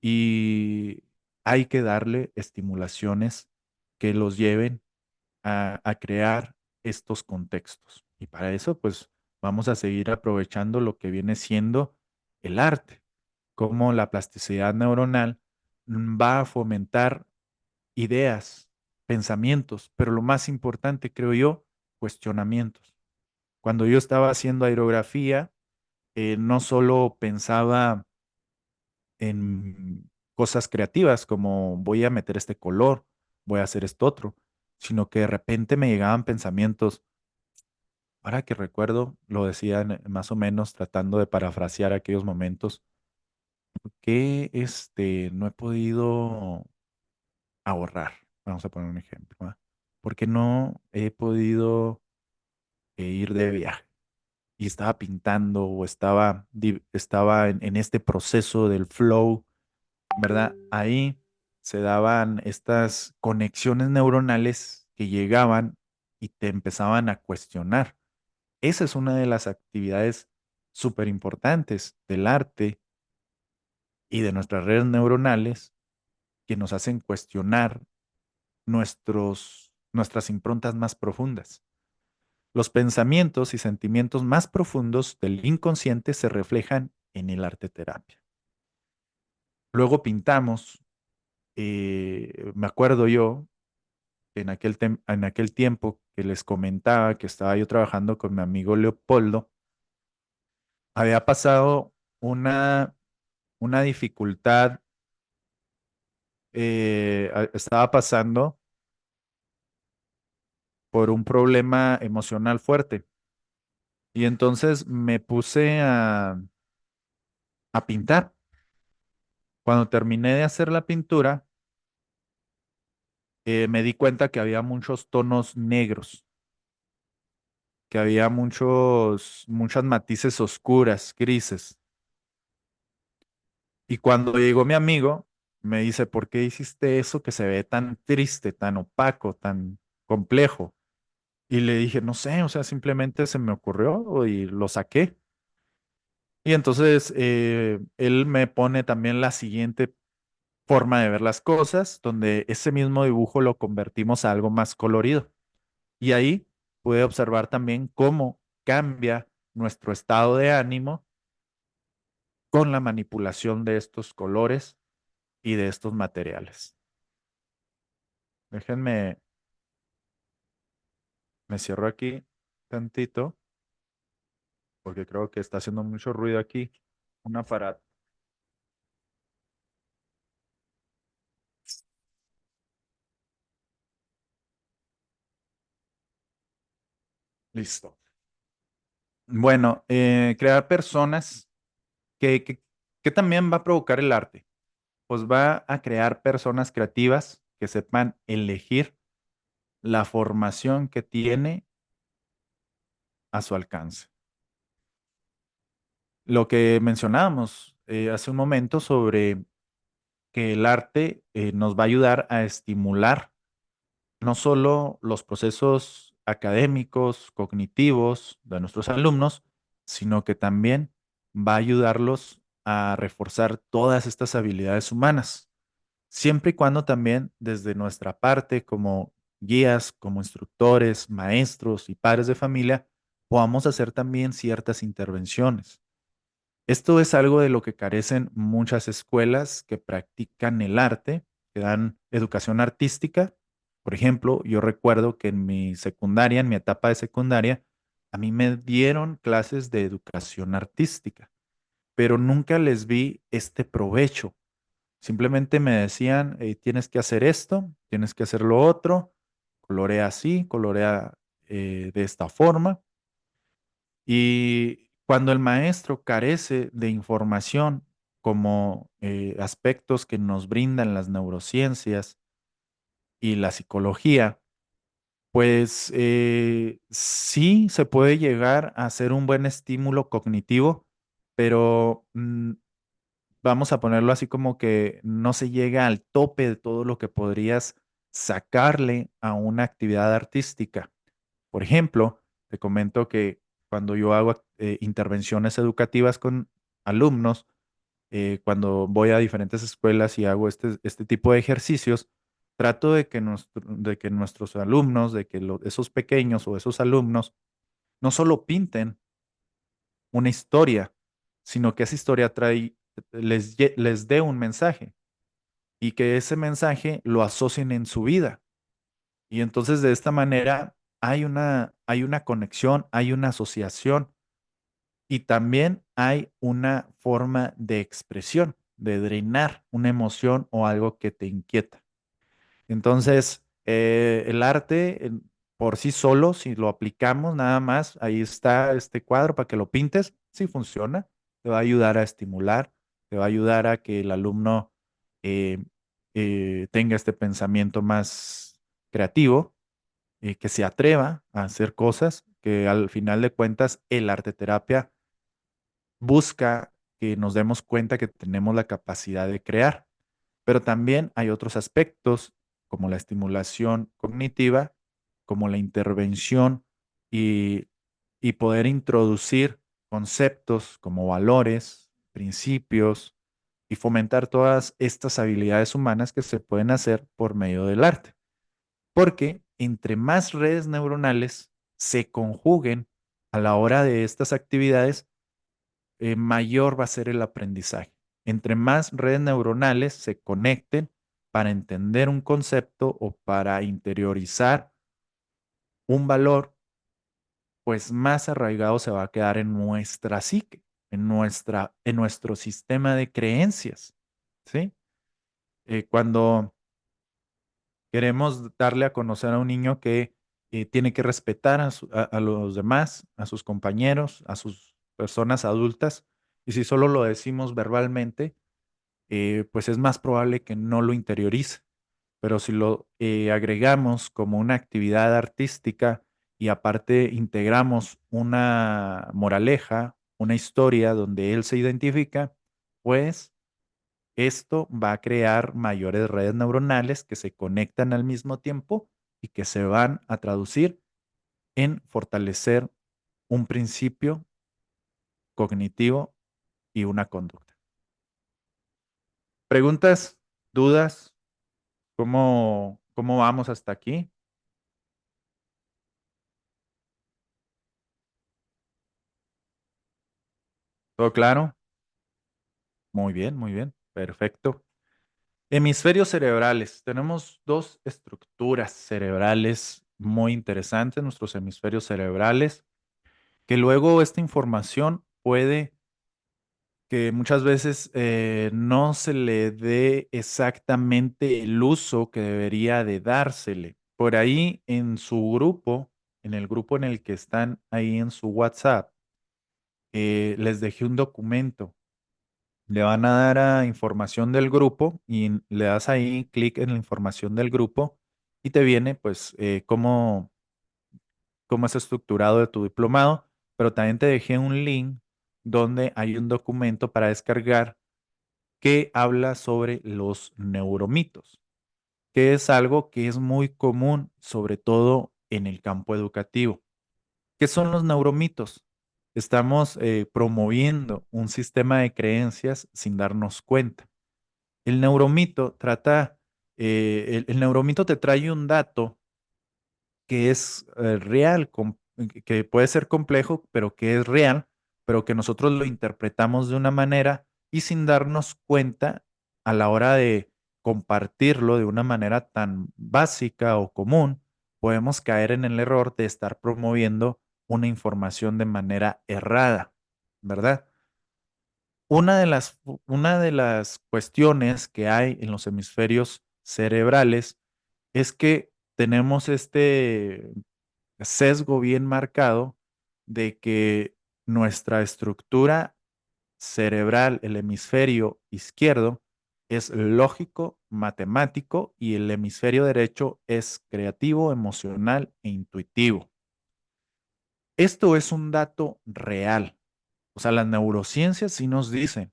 y hay que darle estimulaciones que los lleven a crear estos contextos. Y para eso, pues vamos a seguir aprovechando lo que viene siendo el arte, como la plasticidad neuronal va a fomentar ideas, pensamientos, pero lo más importante, creo yo, cuestionamientos. Cuando yo estaba haciendo aerografía, no solo pensaba en cosas creativas como voy a meter este color, voy a hacer esto otro, sino que de repente me llegaban pensamientos, ahora que recuerdo, lo decían más o menos tratando de parafrasear aquellos momentos, que no he podido ahorrar, vamos a poner un ejemplo, ¿va? Porque no he podido ir de viaje y estaba pintando o estaba en este proceso del flow, ¿verdad? Ahí se daban estas conexiones neuronales que llegaban y te empezaban a cuestionar. Esa es una de las actividades súper importantes del arte y de nuestras redes neuronales que nos hacen cuestionar nuestras improntas más profundas. Los pensamientos y sentimientos más profundos del inconsciente se reflejan en el arte terapia. Luego pintamos, me acuerdo yo, en aquel tiempo que les comentaba que estaba yo trabajando con mi amigo Leopoldo, había pasado una, una dificultad, estaba pasando por un problema emocional fuerte. Y entonces me puse a pintar. Cuando terminé de hacer la pintura, me di cuenta que había muchos tonos negros, que había muchas matices oscuras, grises. Y cuando llegó mi amigo, me dice, ¿por qué hiciste eso que se ve tan triste, tan opaco, tan complejo? Y le dije, no sé, o sea, simplemente se me ocurrió y lo saqué. Y entonces él me pone también la siguiente forma de ver las cosas, donde ese mismo dibujo lo convertimos a algo más colorido. Y ahí pude observar también cómo cambia nuestro estado de ánimo con la manipulación de estos colores y de estos materiales. Déjenme, me cierro aquí tantito, porque creo que está haciendo mucho ruido aquí. Un aparato. Listo. Bueno, crear personas que, que, que también va a provocar el arte. Pues va a crear personas creativas que sepan elegir la formación que tiene a su alcance. Lo que mencionábamos hace un momento sobre que el arte nos va a ayudar a estimular no solo los procesos académicos, cognitivos de nuestros alumnos, sino que también va a ayudarlos a reforzar todas estas habilidades humanas, siempre y cuando también desde nuestra parte como guías, como instructores, maestros y padres de familia, podamos hacer también ciertas intervenciones. Esto es algo de lo que carecen muchas escuelas que practican el arte, que dan educación artística. Por ejemplo, yo recuerdo que en mi secundaria, en mi etapa de secundaria, a mí me dieron clases de educación artística, pero nunca les vi este provecho. Simplemente me decían, tienes que hacer esto, tienes que hacer lo otro, colorea así, colorea de esta forma. Y cuando el maestro carece de información como aspectos que nos brindan las neurociencias y la psicología, pues sí se puede llegar a hacer un buen estímulo cognitivo, pero vamos a ponerlo así como que no se llega al tope de todo lo que podrías sacarle a una actividad artística. Por ejemplo, te comento que cuando yo hago intervenciones educativas con alumnos, cuando voy a diferentes escuelas y hago este tipo de ejercicios, trato de que nuestros alumnos, de que esos pequeños o esos alumnos no solo pinten una historia, sino que esa historia les dé un mensaje y que ese mensaje lo asocien en su vida. Y entonces de esta manera hay una conexión, hay una asociación y también hay una forma de expresión, de drenar una emoción o algo que te inquieta. Entonces, el arte por sí solo, si lo aplicamos nada más, ahí está este cuadro para que lo pintes, sí funciona, te va a ayudar a estimular, te va a ayudar a que el alumno eh, tenga este pensamiento más creativo, que se atreva a hacer cosas, que al final de cuentas el arte terapia busca que nos demos cuenta que tenemos la capacidad de crear. Pero también hay otros aspectos como la estimulación cognitiva, como la intervención y, y poder introducir conceptos como valores, principios y fomentar todas estas habilidades humanas que se pueden hacer por medio del arte. Porque entre más redes neuronales se conjuguen a la hora de estas actividades, mayor va a ser el aprendizaje. Entre más redes neuronales se conecten para entender un concepto o para interiorizar un valor, pues más arraigado se va a quedar en nuestra psique, en nuestro sistema de creencias, ¿sí? Cuando queremos darle a conocer a un niño que tiene que respetar a los demás, a sus compañeros, a sus personas adultas, y si solo lo decimos verbalmente, pues es más probable que no lo interiorice. Pero si lo agregamos como una actividad artística y aparte integramos una moraleja, una historia donde él se identifica, pues esto va a crear mayores redes neuronales que se conectan al mismo tiempo y que se van a traducir en fortalecer un principio cognitivo y una conducta. ¿Preguntas? ¿Dudas? ¿Cómo vamos hasta aquí? ¿Todo claro? Muy bien, perfecto. Hemisferios cerebrales. Tenemos dos estructuras cerebrales muy interesantes, nuestros hemisferios cerebrales, que luego esta información puede que muchas veces no se le dé exactamente el uso que debería de dársele. Por ahí en su grupo, en el grupo en el que están ahí en su WhatsApp, les dejé un documento. Le van a dar a información del grupo y le das ahí clic en la información del grupo y te viene pues cómo es estructurado de tu diplomado, pero también te dejé un link donde hay un documento para descargar que habla sobre los neuromitos, que es algo que es muy común, sobre todo en el campo educativo. ¿Qué son los neuromitos? Estamos promoviendo un sistema de creencias sin darnos cuenta. El neuromito el neuromito te trae un dato que es real, que puede ser complejo, pero que es real, pero que nosotros lo interpretamos de una manera y sin darnos cuenta a la hora de compartirlo de una manera tan básica o común, podemos caer en el error de estar promoviendo una información de manera errada, ¿verdad? Una de las cuestiones que hay en los hemisferios cerebrales es que tenemos este sesgo bien marcado de que nuestra estructura cerebral, el hemisferio izquierdo, es lógico, matemático y el hemisferio derecho es creativo, emocional e intuitivo. Esto es un dato real. O sea, las neurociencias sí nos dicen,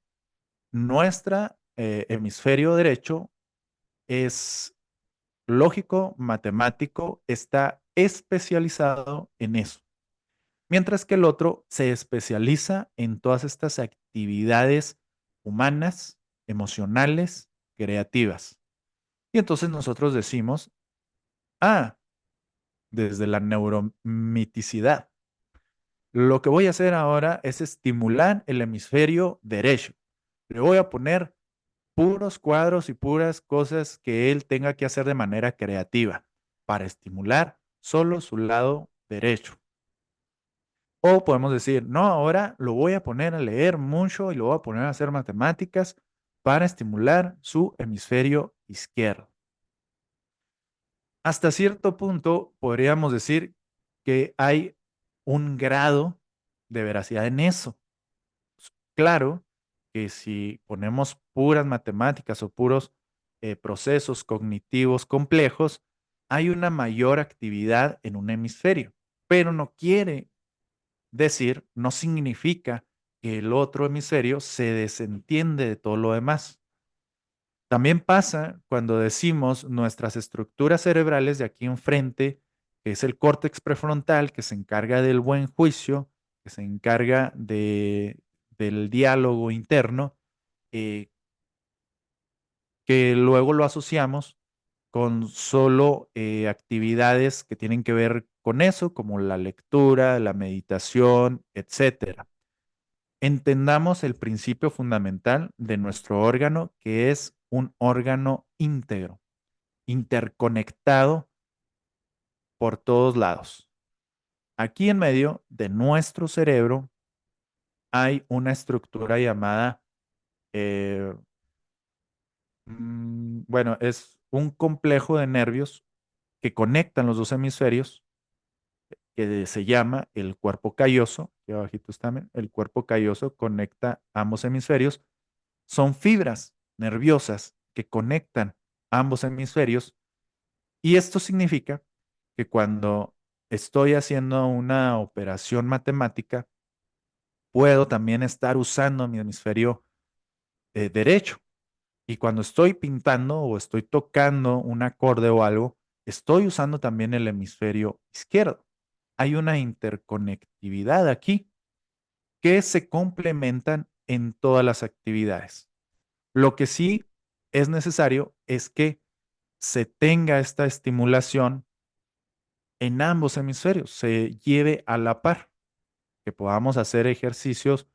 nuestra hemisferio derecho es lógico, matemático, está especializado en eso, mientras que el otro se especializa en todas estas actividades humanas, emocionales, creativas. Y entonces nosotros decimos, ah, desde la neuromiticidad, lo que voy a hacer ahora es estimular el hemisferio derecho. Le voy a poner puros cuadros y puras cosas que él tenga que hacer de manera creativa para estimular solo su lado derecho. O podemos decir, no, ahora lo voy a poner a leer mucho y lo voy a poner a hacer matemáticas para estimular su hemisferio izquierdo. Hasta cierto punto podríamos decir que hay un grado de veracidad en eso. Claro que si ponemos puras matemáticas o puros procesos cognitivos complejos, hay una mayor actividad en un hemisferio, pero no quiere decir, no significa que el otro hemisferio se desentiende de todo lo demás. También pasa cuando decimos nuestras estructuras cerebrales de aquí enfrente, que es el córtex prefrontal, que se encarga del buen juicio, que se encarga del diálogo interno, eh, que luego lo asociamos con solo actividades que tienen que ver con eso, como la lectura, la meditación, etcétera. Entendamos el principio fundamental de nuestro órgano, que es un órgano íntegro, interconectado por todos lados. Aquí en medio de nuestro cerebro hay una estructura llamada, eh, bueno, es un complejo de nervios que conectan los dos hemisferios, que se llama el cuerpo calloso. Aquí abajito está, el cuerpo calloso conecta ambos hemisferios. Son fibras nerviosas que conectan ambos hemisferios, y esto significa que cuando estoy haciendo una operación matemática, puedo también estar usando mi hemisferio derecho. Y cuando estoy pintando o estoy tocando un acorde o algo, estoy usando también el hemisferio izquierdo. Hay una interconectividad aquí que se complementan en todas las actividades. Lo que sí es necesario es que se tenga esta estimulación en ambos hemisferios, se lleve a la par, que podamos hacer ejercicios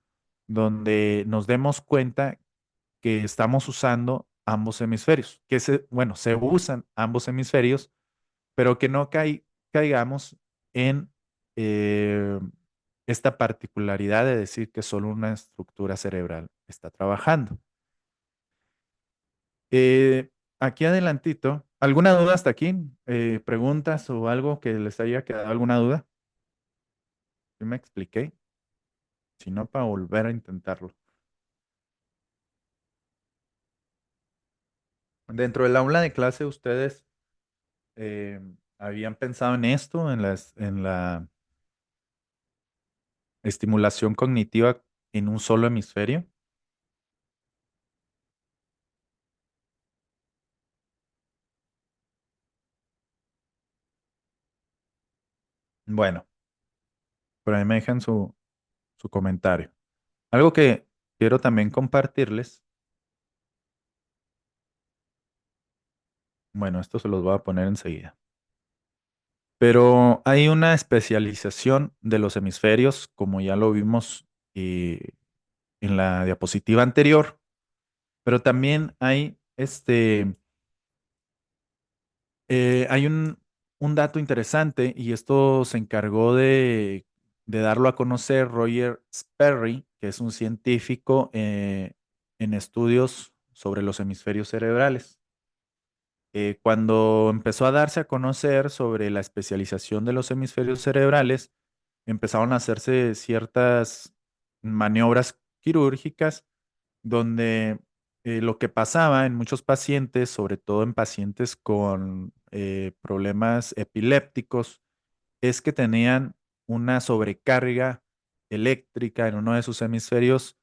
donde nos demos cuenta que estamos usando ambos hemisferios, bueno, se usan ambos hemisferios, pero que no caigamos en eh, esta particularidad de decir que solo una estructura cerebral está trabajando. Eh, Aquí adelantito, ¿alguna duda hasta aquí? ¿Preguntas o algo que les haya quedado alguna duda? ¿Sí me expliqué? Si no, para volver a intentarlo. Dentro del aula de clase, ¿ustedes eh, habían pensado en esto, en la estimulación cognitiva en un solo hemisferio? Bueno, por ahí me dejan su comentario. Algo que quiero también compartirles, bueno, esto se los voy a poner enseguida, pero hay una especialización de los hemisferios, como ya lo vimos en la diapositiva anterior, pero también hay un dato interesante, y esto se encargó de darlo a conocer Roger Sperry, que es un científico en estudios sobre los hemisferios cerebrales. Cuando empezó a darse a conocer sobre la especialización de los hemisferios cerebrales, empezaron a hacerse ciertas maniobras quirúrgicas donde lo que pasaba en muchos pacientes, sobre todo en pacientes con problemas epilépticos, es que tenían una sobrecarga eléctrica en uno de sus hemisferios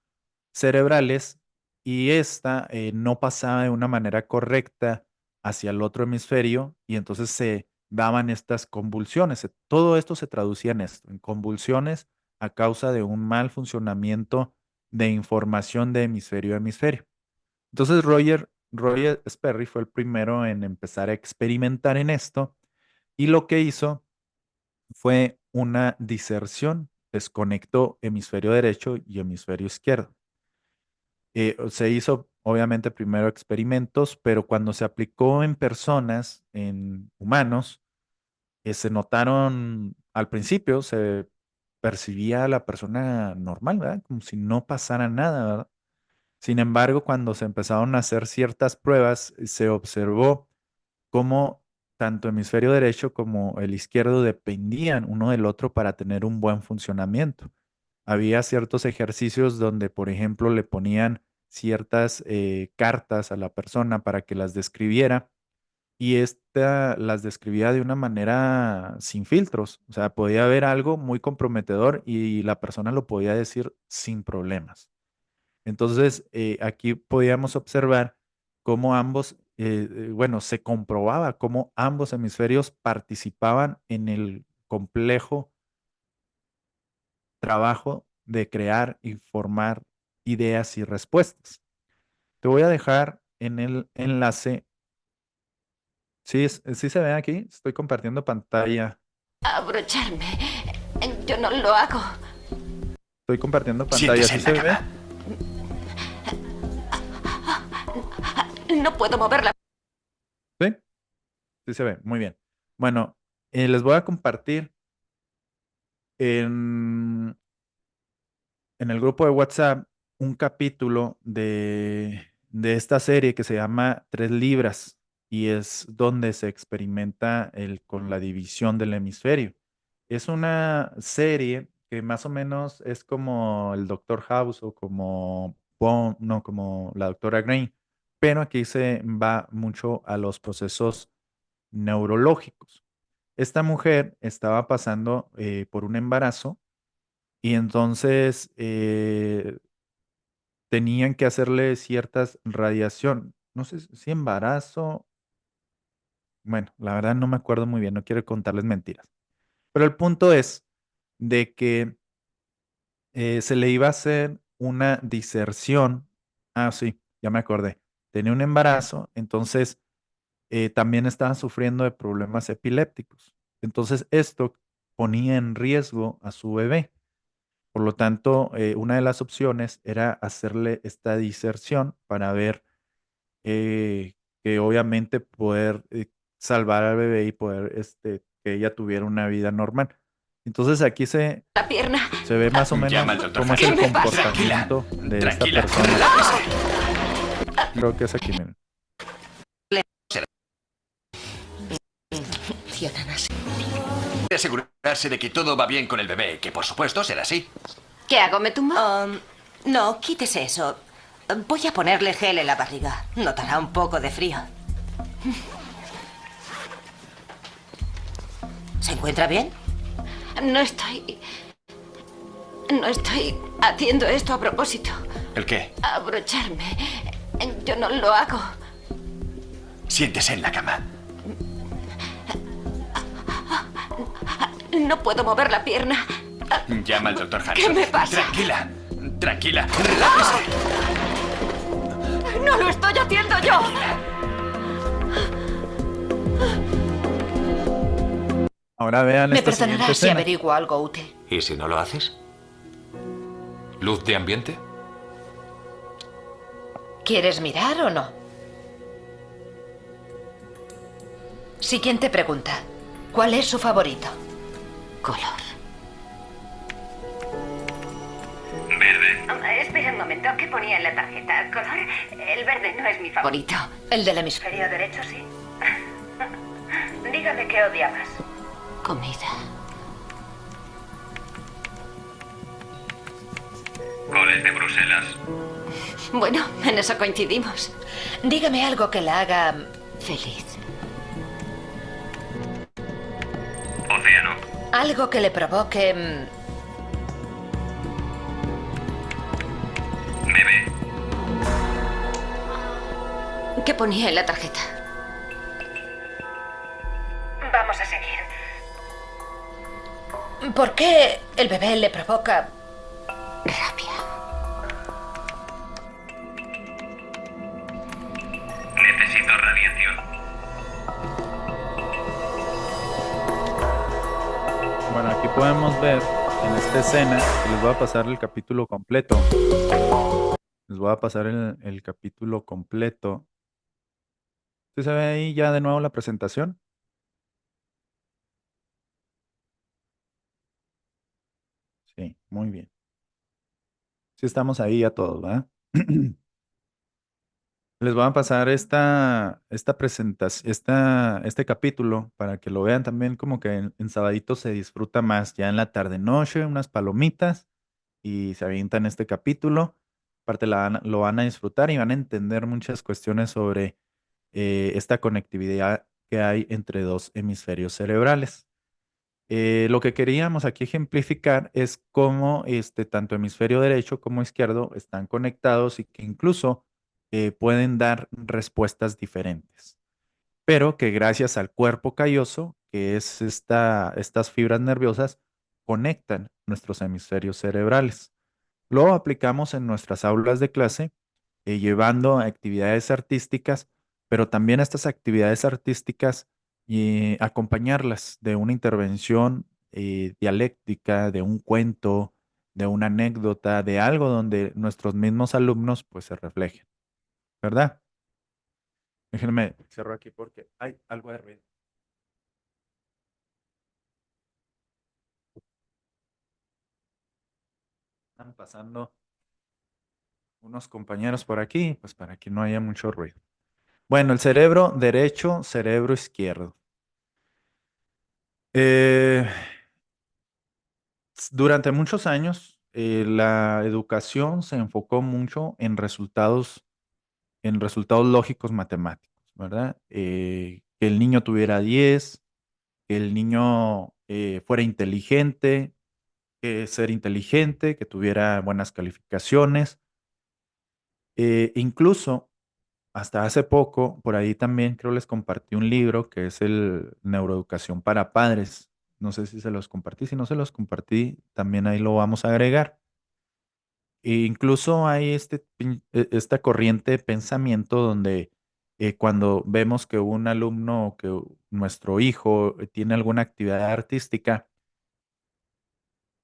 cerebrales, y esta no pasaba de una manera correcta hacia el otro hemisferio y entonces se daban estas convulsiones. Todo esto se traducía en esto, en convulsiones a causa de un mal funcionamiento de información de hemisferio a hemisferio. Entonces Roger Sperry fue el primero en empezar a experimentar en esto y lo que hizo fue una diserción, desconectó hemisferio derecho y hemisferio izquierdo. Se hizo obviamente primero experimentos, pero cuando se aplicó en personas, en humanos, se notaron, al principio se percibía a la persona normal, ¿verdad? Como si no pasara nada, ¿verdad? Sin embargo, cuando se empezaron a hacer ciertas pruebas, se observó cómo tanto hemisferio derecho como el izquierdo dependían uno del otro para tener un buen funcionamiento. Había ciertos ejercicios donde, por ejemplo, le ponían ciertas cartas a la persona para que las describiera y ésta las describía de una manera sin filtros. O sea, podía ver algo muy comprometedor y la persona lo podía decir sin problemas. Entonces, aquí podíamos observar cómo ambos, bueno, se comprobaba cómo ambos hemisferios participaban en el complejo trabajo de crear y formar ideas y respuestas. Te voy a dejar en el enlace. Sí, sí se ve aquí. Estoy compartiendo pantalla. Abrocharme. Yo no lo hago. Estoy compartiendo pantalla. Siéntese ¿Sí en se la ve? cama. No puedo moverla. Sí, sí se ve. Muy bien. Bueno, les voy a compartir en el grupo de WhatsApp un capítulo de esta serie que se llama Tres Libras y es donde se experimenta con la división del hemisferio. Es una serie que más o menos es como el Doctor House o como, no, como la Doctora Green, pero aquí se va mucho a los procesos neurológicos. Esta mujer estaba pasando por un embarazo y entonces tenían que hacerle ciertas radiación. No sé si embarazo. Bueno, la verdad no me acuerdo muy bien, no quiero contarles mentiras. Pero el punto es de que se le iba a hacer una diserción. Ah, sí, ya me acordé. Tenía un embarazo, entonces también estaba sufriendo de problemas epilépticos. Entonces esto ponía en riesgo a su bebé. Por lo tanto, una de las opciones era hacerle esta diserción para ver eh, que obviamente poder salvar al bebé y poder que ella tuviera una vida normal. Entonces aquí La pierna. se ve más o Llama menos al doctor cómo es ¿Qué el me Harrison. pasa? comportamiento de esta Tranquila. persona. Relájese. Creo que es aquí, miren. Ciudadanas. Debe asegurarse de que todo va bien con el bebé, que por supuesto será así. ¿Qué hago? ¿Me tumbo? No, quítese eso. Voy a ponerle gel en la barriga. Notará un poco de frío. ¿Se encuentra bien? No estoy haciendo esto a propósito. ¿El qué? Abrocharme. Yo no lo hago. Siéntese en la cama. No puedo mover la pierna. Llama al doctor Harrison. ¿Qué me pasa? Tranquila. Tranquila. Relájese. ¡No lo estoy haciendo yo! Ahora vean ¿Me esta siguiente perdonarás si escena. averiguo algo útil? ¿Y si no lo haces? ¿Luz de ambiente? ¿Quieres mirar o no? Siguiente pregunta. ¿Cuál es su favorito? Color. Verde. Espera un momento. ¿Qué ponía en la tarjeta? ¿Color? El verde no es mi favorito. El del hemisferio. Hemisferio derecho, sí. Dígame qué odia más. Comida. Coles de Bruselas. Bueno, en eso coincidimos. Dígame algo que la haga Feliz. Océano. algo que le provoque Bebé. ¿Qué ponía en la tarjeta? Vamos a seguir. ¿Por qué el bebé le provoca Rabia. Necesito radiación. Bueno, aquí podemos ver en esta escena, que les voy a pasar el capítulo completo. Les voy a pasar el capítulo completo. ¿Sí se ve ahí ya de nuevo la presentación? Sí, muy bien. Sí estamos ahí ya todos, ¿verdad? Les voy a pasar esta presentación, este capítulo para que lo vean también como que en sabadito se disfruta más, ya en la tarde noche, unas palomitas y se avientan este capítulo. Aparte lo van a disfrutar y van a entender muchas cuestiones sobre esta conectividad que hay entre dos hemisferios cerebrales. Lo que queríamos aquí ejemplificar es cómo tanto hemisferio derecho como izquierdo están conectados y que incluso pueden dar respuestas diferentes, pero que gracias al cuerpo calloso, que es estas fibras nerviosas, conectan nuestros hemisferios cerebrales. Lo aplicamos en nuestras aulas de clase, llevando actividades artísticas, pero también estas actividades artísticas acompañarlas de una intervención dialéctica, de un cuento, de una anécdota, de algo donde nuestros mismos alumnos pues se reflejen, ¿verdad? Déjenme cerrar aquí porque hay algo de ruido. Están pasando unos compañeros por aquí, pues para que no haya mucho ruido. Bueno, el cerebro derecho, cerebro izquierdo. Eh, durante muchos años, la educación se enfocó mucho en resultados lógicos matemáticos, ¿verdad? Que el niño tuviera 10, que el niño fuera inteligente, que ser inteligente, que tuviera buenas calificaciones. Incluso hasta hace poco, por ahí también creo les compartí un libro que es el Neuroeducación para Padres. No sé si se los compartí, si no se los compartí, también ahí lo vamos a agregar. E incluso hay esta corriente de pensamiento donde cuando vemos que un alumno o que nuestro hijo tiene alguna actividad artística,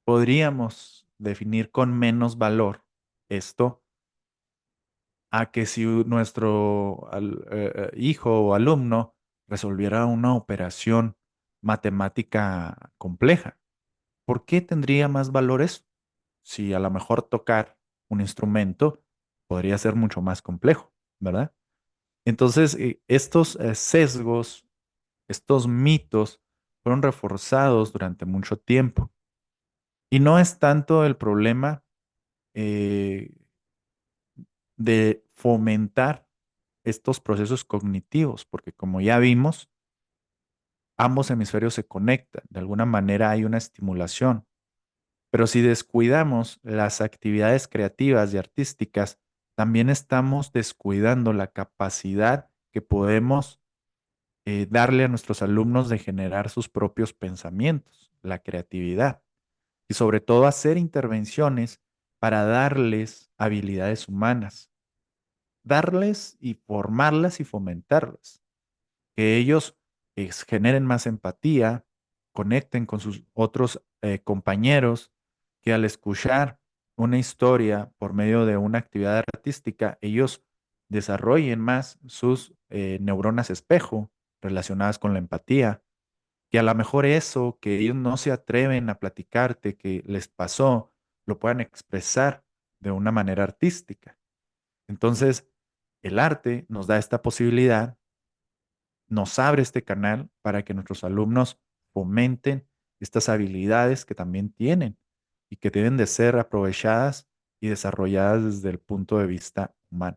podríamos definir con menos valor esto a que si nuestro hijo o alumno resolviera una operación matemática compleja. ¿Por qué tendría más valor eso? Si a lo mejor tocar un instrumento podría ser mucho más complejo, ¿verdad? Entonces, estos sesgos, estos mitos fueron reforzados durante mucho tiempo. Y no es tanto el problema eh, de fomentar estos procesos cognitivos, porque como ya vimos, ambos hemisferios se conectan, de alguna manera hay una estimulación, pero si descuidamos las actividades creativas y artísticas, también estamos descuidando la capacidad que podemos darle a nuestros alumnos de generar sus propios pensamientos, la creatividad, y sobre todo hacer intervenciones para darles habilidades humanas, darles y formarlas y fomentarlas, que ellos generen más empatía, conecten con sus otros compañeros, que al escuchar una historia por medio de una actividad artística, ellos desarrollen más sus neuronas espejo relacionadas con la empatía, que a lo mejor eso que ellos no se atreven a platicarte que les pasó, lo puedan expresar de una manera artística. Entonces, el arte nos da esta posibilidad, nos abre este canal para que nuestros alumnos fomenten estas habilidades que también tienen y que deben de ser aprovechadas y desarrolladas desde el punto de vista humano.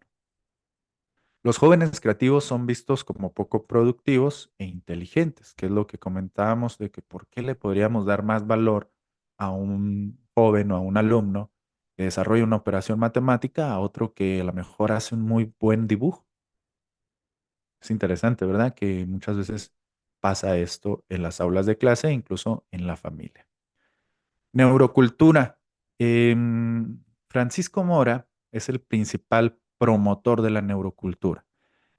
Los jóvenes creativos son vistos como poco productivos e inteligentes, que es lo que comentábamos de que por qué le podríamos dar más valor a un joven o a un alumno que desarrolla una operación matemática a otro que a lo mejor hace un muy buen dibujo. Es interesante, ¿verdad? Que muchas veces pasa esto en las aulas de clase e incluso en la familia. Neurocultura. Francisco Mora es el principal promotor de la neurocultura.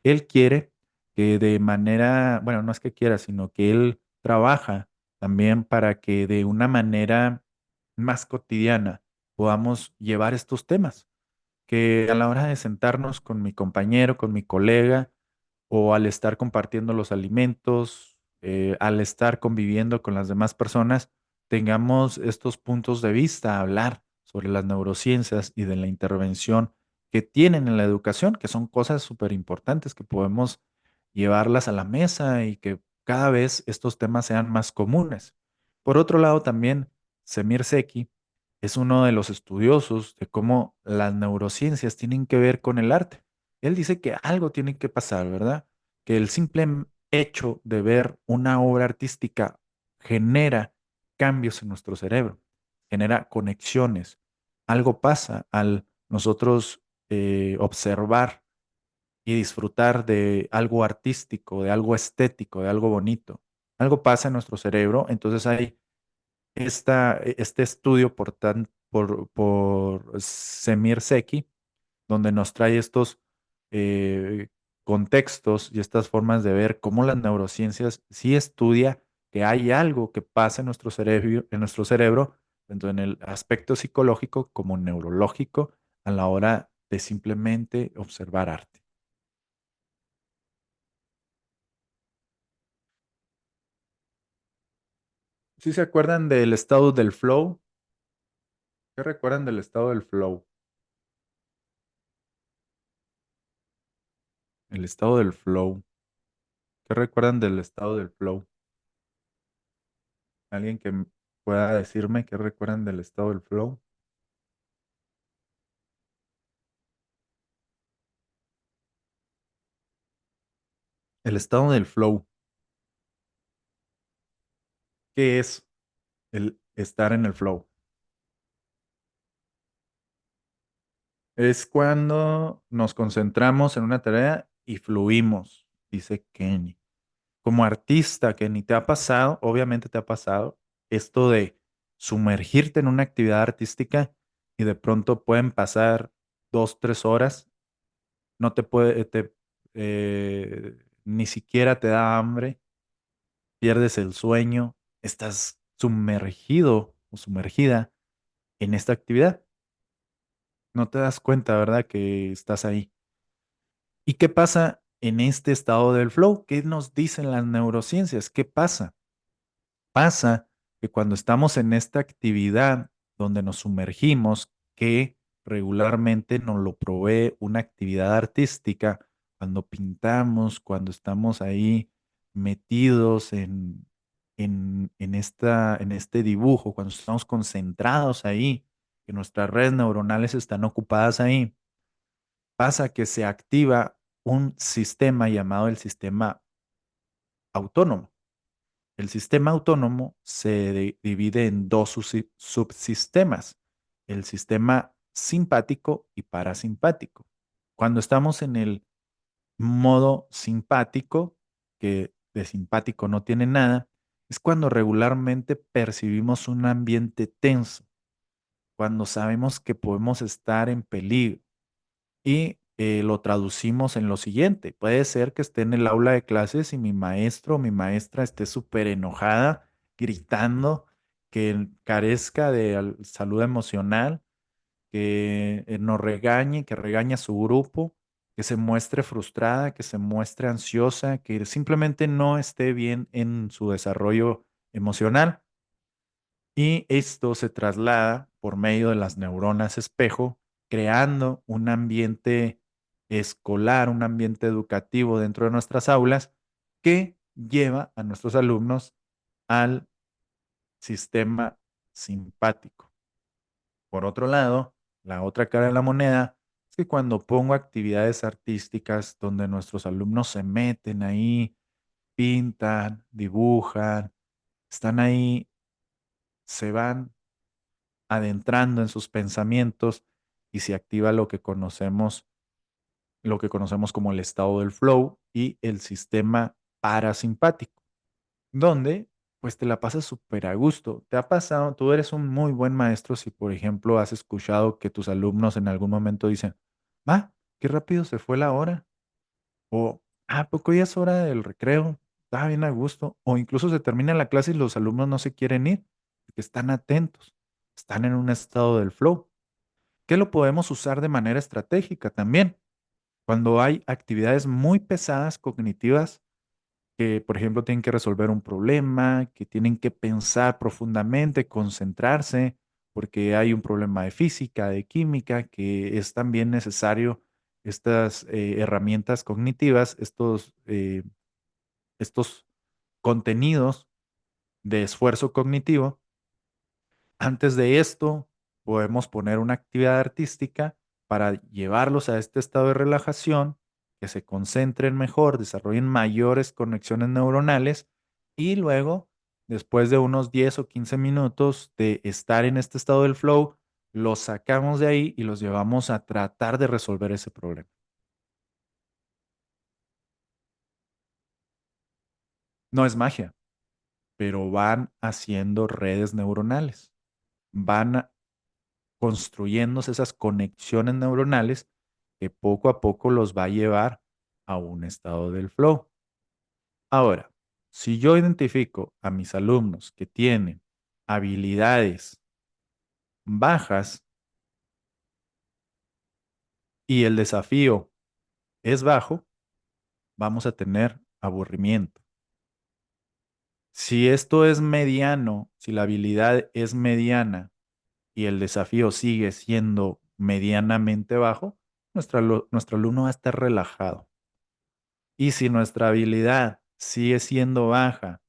Él quiere que de manera, bueno, no es que quiera, sino que él trabaja también para que de una manera más cotidiana podamos llevar estos temas, que a la hora de sentarnos con mi compañero, con mi colega, o al estar compartiendo los alimentos, al estar conviviendo con las demás personas, tengamos estos puntos de vista, a hablar sobre las neurociencias y de la intervención que tienen en la educación, que son cosas súper importantes que podemos llevarlas a la mesa y que cada vez estos temas sean más comunes. Por otro lado, también Semir Seki es uno de los estudiosos de cómo las neurociencias tienen que ver con el arte. Él dice que algo tiene que pasar, ¿verdad? Que el simple hecho de ver una obra artística genera cambios en nuestro cerebro, genera conexiones. Algo pasa al nosotros observar y disfrutar de algo artístico, de algo estético, de algo bonito. Algo pasa en nuestro cerebro, entonces hay este estudio por Semir Seki, donde nos trae estos eh, contextos y estas formas de ver cómo las neurociencias sí estudia que hay algo que pasa en nuestro cerebro, tanto en el aspecto psicológico como neurológico, a la hora de simplemente observar arte. ¿Sí se acuerdan del estado del flow? ¿Qué recuerdan del estado del flow? El estado del flow. ¿Qué recuerdan del estado del flow? ¿Alguien que pueda decirme qué recuerdan del estado del flow? El estado del flow. ¿Qué es el estar en el flow? Es cuando nos concentramos en una tarea y fluimos, dice Kenny. Como artista, Kenny, ¿te ha pasado? Obviamente te ha pasado esto de sumergirte en una actividad artística y de pronto pueden pasar 2, 3 horas, no te puede, ni siquiera te da hambre, pierdes el sueño, estás sumergido o sumergida en esta actividad. No te das cuenta, ¿verdad? Que estás ahí. ¿Y qué pasa en este estado del flow? ¿Qué nos dicen las neurociencias? ¿Qué pasa? Pasa que cuando estamos en esta actividad donde nos sumergimos, que regularmente nos lo provee una actividad artística, cuando pintamos, cuando estamos ahí metidos en este dibujo, cuando estamos concentrados ahí, que nuestras redes neuronales están ocupadas ahí, pasa que se activa un sistema llamado el sistema autónomo. El sistema autónomo se divide en dos subsistemas, el sistema simpático y parasimpático. Cuando estamos en el modo simpático, que de simpático no tiene nada, es cuando regularmente percibimos un ambiente tenso, cuando sabemos que podemos estar en peligro y lo traducimos en lo siguiente. Puede ser que esté en el aula de clases y mi maestro o mi maestra esté súper enojada, gritando, que carezca de salud emocional, que nos regañe, que regañe a su grupo, que se muestre frustrada, que se muestre ansiosa, que simplemente no esté bien en su desarrollo emocional. Y esto se traslada por medio de las neuronas espejo, creando un ambiente escolar, un ambiente educativo dentro de nuestras aulas que lleva a nuestros alumnos al sistema simpático. Por otro lado, la otra cara de la moneda es que cuando pongo actividades artísticas donde nuestros alumnos se meten ahí, pintan, dibujan, están ahí, se van adentrando en sus pensamientos y se activa lo que conocemos como el estado del flow y el sistema parasimpático. donde pues te la pasas súper a gusto. ¿Te ha pasado? Tú eres un muy buen maestro si, por ejemplo, has escuchado que tus alumnos en algún momento dicen, ah, qué rápido se fue la hora. O, ¿a poco ya es hora del recreo? Estaba bien a gusto. O incluso se termina la clase y los alumnos no se quieren ir, porque están atentos, están en un estado del flow, que lo podemos usar de manera estratégica también. Cuando hay actividades muy pesadas cognitivas, que por ejemplo tienen que resolver un problema, que tienen que pensar profundamente, concentrarse, porque hay un problema de física, de química, que es también necesario estas herramientas cognitivas, estos contenidos de esfuerzo cognitivo. Antes de esto, podemos poner una actividad artística para llevarlos a este estado de relajación, que se concentren mejor, desarrollen mayores conexiones neuronales y luego, después de unos 10 o 15 minutos de estar en este estado del flow, los sacamos de ahí y los llevamos a tratar de resolver ese problema. No es magia, pero van haciendo redes neuronales, van construyéndose esas conexiones neuronales que poco a poco los va a llevar a un estado del flow. Ahora, si yo identifico a mis alumnos que tienen habilidades bajas y el desafío es bajo, vamos a tener aburrimiento. Si esto es mediano, si la habilidad es mediana y el desafío sigue siendo medianamente bajo, nuestro alumno va a estar relajado. Y si nuestra habilidad sigue siendo baja,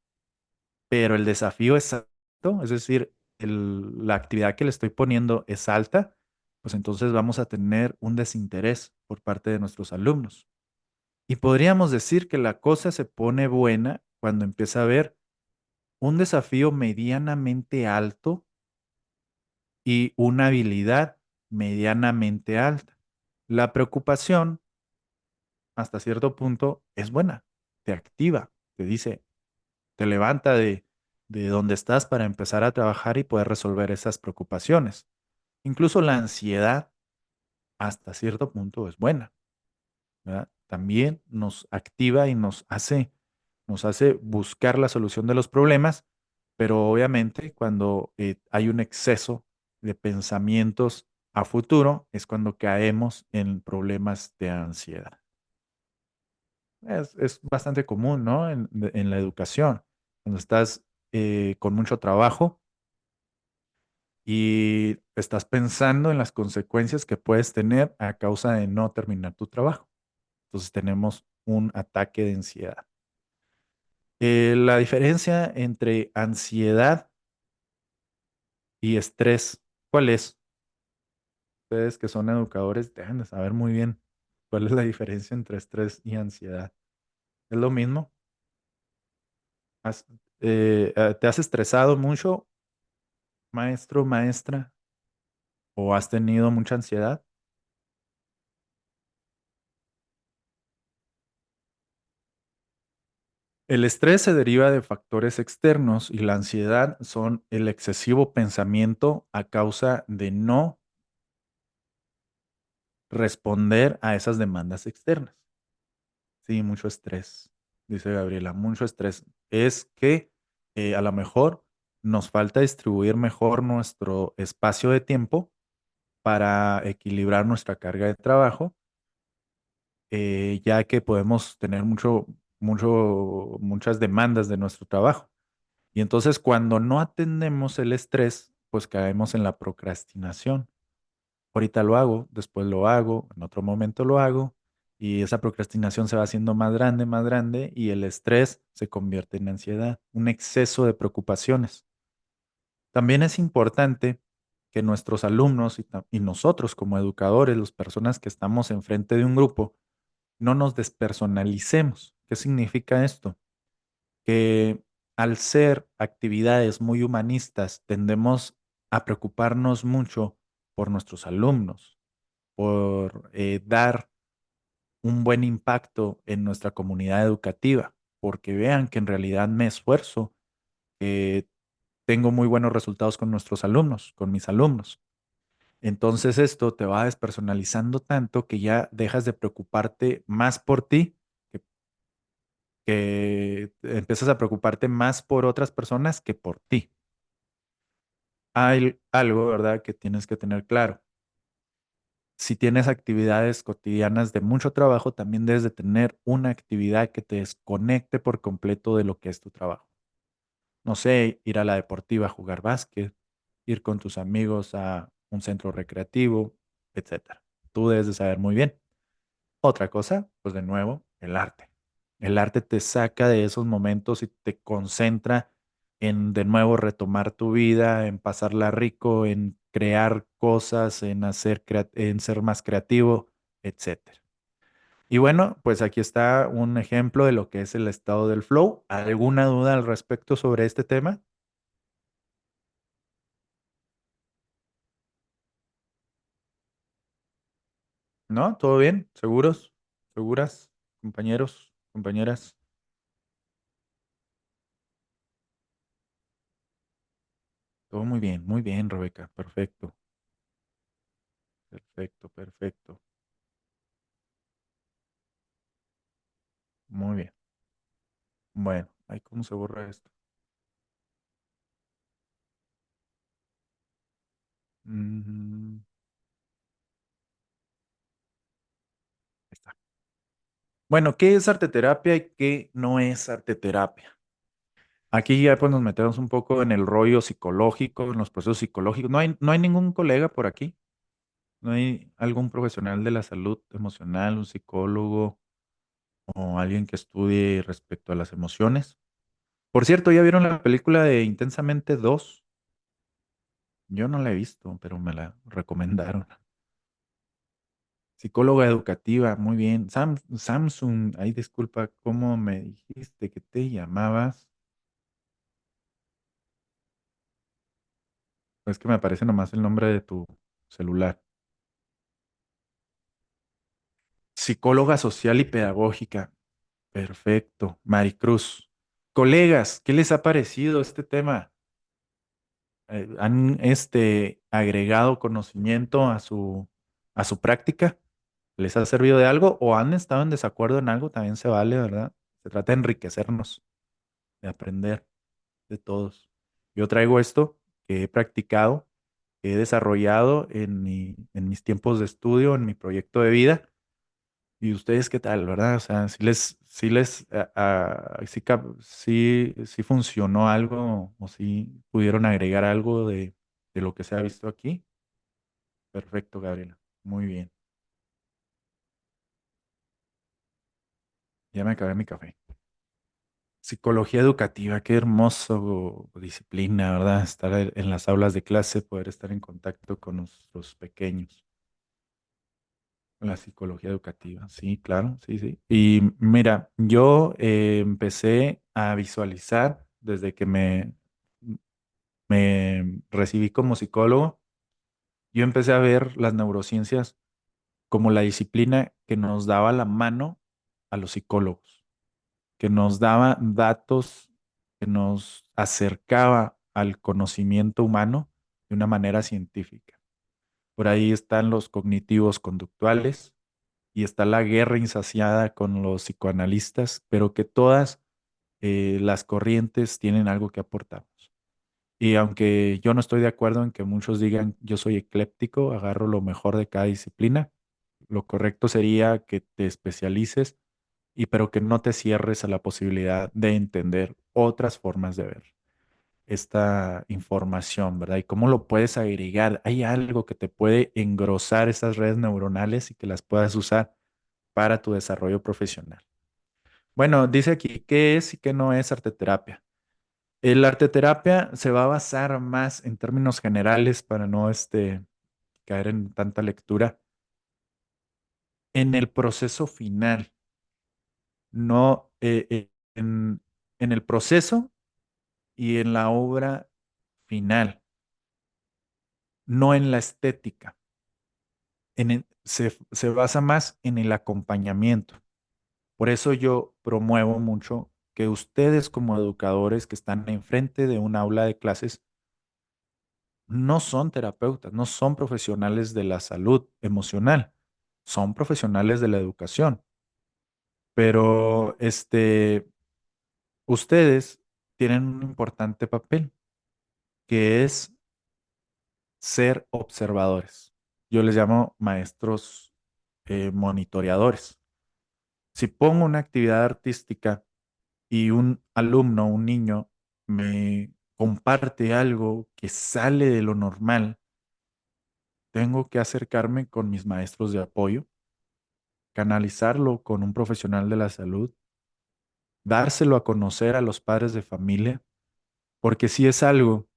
pero el desafío es alto, es decir, la actividad que le estoy poniendo es alta, pues entonces vamos a tener un desinterés por parte de nuestros alumnos. Y podríamos decir que la cosa se pone buena cuando empieza a haber un desafío medianamente alto y una habilidad medianamente alta. La preocupación, hasta cierto punto, es buena, te activa, te dice, te levanta de donde estás para empezar a trabajar y poder resolver esas preocupaciones. Incluso la ansiedad, hasta cierto punto, es buena, ¿verdad? También nos activa y nos hace buscar la solución de los problemas, pero obviamente cuando hay un exceso de pensamientos a futuro es cuando caemos en problemas de ansiedad. Es bastante común, ¿no? En la educación, cuando estás con mucho trabajo y estás pensando en las consecuencias que puedes tener a causa de no terminar tu trabajo. Entonces tenemos un ataque de ansiedad. La diferencia entre ansiedad y estrés, ¿cuál es? Ustedes que son educadores deben de saber muy bien cuál es la diferencia entre estrés y ansiedad. ¿Es lo mismo? ¿Has- ¿Te has estresado mucho, maestro, maestra? ¿O has tenido mucha ansiedad? El estrés se deriva de factores externos y la ansiedad son el excesivo pensamiento a causa de no responder a esas demandas externas. Sí, mucho estrés, dice Gabriela, mucho estrés. Es que a lo mejor nos falta distribuir mejor nuestro espacio de tiempo para equilibrar nuestra carga de trabajo, ya que podemos tener muchas demandas de nuestro trabajo. Y entonces cuando no atendemos el estrés, pues caemos en la procrastinación. Ahorita lo hago, después lo hago, en otro momento lo hago, y esa procrastinación se va haciendo más grande, y el estrés se convierte en ansiedad, un exceso de preocupaciones. También es importante que nuestros alumnos y nosotros como educadores, las personas que estamos enfrente de un grupo, no nos despersonalicemos. ¿Qué significa esto? Que al ser actividades muy humanistas, tendemos a preocuparnos mucho por nuestros alumnos, por dar un buen impacto en nuestra comunidad educativa. porque vean que en realidad me esfuerzo, que tengo muy buenos resultados con nuestros alumnos, con mis alumnos. Entonces esto te va despersonalizando tanto que ya dejas de preocuparte más por ti, que, que empiezas a preocuparte más por otras personas que por ti. Hay algo, ¿verdad?, que tienes que tener claro. Si tienes actividades cotidianas de mucho trabajo, también debes de tener una actividad que te desconecte por completo de lo que es tu trabajo. No sé, ir a la deportiva a jugar básquet, ir con tus amigos a un centro recreativo, etcétera. Tú debes de saber muy bien. Otra cosa, pues de nuevo, el arte. El arte te saca de esos momentos y te concentra en de nuevo retomar tu vida, en pasarla rico, en crear cosas, en en ser más creativo, etcétera. Y bueno, pues aquí está un ejemplo de lo que es el estado del flow. ¿Alguna duda al respecto sobre este tema? ¿No? ¿Todo bien? ¿Seguros? ¿Seguras? Compañeros, compañeras. Todo muy bien, Rebeca. Perfecto, perfecto, perfecto. Muy bien. Bueno, ay, ¿cómo se borra esto? Mm, ahí está. Bueno, ¿qué es arteterapia y qué no es arteterapia? Aquí ya pues nos metemos un poco en el rollo psicológico, en los procesos psicológicos. No hay ningún colega por aquí. No hay algún profesional de la salud emocional, un psicólogo o alguien que estudie respecto a las emociones. Por cierto, ¿ya vieron la película de Intensamente 2? Yo no la he visto, pero me la recomendaron. Psicóloga educativa, muy bien. Samsung, ay, disculpa, ¿cómo me dijiste que te llamabas? Es que me aparece nomás el nombre de tu celular. Psicóloga social y pedagógica. Perfecto. Maricruz. Colegas, ¿qué les ha parecido este tema? ¿Han agregado conocimiento a su práctica? ¿Les ha servido de algo o han estado en desacuerdo en algo? También se vale, ¿verdad? Se trata de enriquecernos, de aprender de todos. Yo traigo esto que he practicado, que he desarrollado en mis tiempos de estudio, en mi proyecto de vida. ¿Y ustedes qué tal, verdad? O sea, si funcionó algo o si pudieron agregar algo de lo que se ha visto aquí. Perfecto, Gabriela. Muy bien. Ya me acabé mi café. Psicología educativa, qué hermoso disciplina, ¿verdad? Estar en las aulas de clase, poder estar en contacto con nuestros pequeños. La psicología educativa, sí, claro, sí, sí. Y mira, yo empecé a visualizar desde que me recibí como psicólogo, yo empecé a ver las neurociencias como la disciplina que nos daba la mano a los psicólogos, que nos daba datos, que nos acercaba al conocimiento humano de una manera científica. Por ahí están los cognitivos conductuales y está la guerra insaciada con los psicoanalistas, pero que todas las corrientes tienen algo que aportarnos. Y aunque yo no estoy de acuerdo en que muchos digan yo soy ecléptico, agarro lo mejor de cada disciplina, lo correcto sería que te especialices y pero que no te cierres a la posibilidad de entender otras formas de ver esta información, ¿verdad? Y cómo lo puedes agregar. Hay algo que te puede engrosar esas redes neuronales y que las puedas usar para tu desarrollo profesional. Bueno, dice aquí qué es y qué no es arteterapia. El arteterapia se va a basar más en términos generales para no caer en tanta lectura en el proceso final, no en el proceso y en la obra final, no en la estética. Se basa más en el acompañamiento. Por eso yo promuevo mucho que ustedes como educadores que están enfrente de un aula de clases no son terapeutas, no son profesionales de la salud emocional, son profesionales de la educación. Pero ustedes tienen un importante papel, que es ser observadores. Yo les llamo maestros monitoreadores. Si pongo una actividad artística y un alumno, un niño, me comparte algo que sale de lo normal, tengo que acercarme con mis maestros de apoyo, canalizarlo con un profesional de la salud, dárselo a conocer a los padres de familia, porque si es algo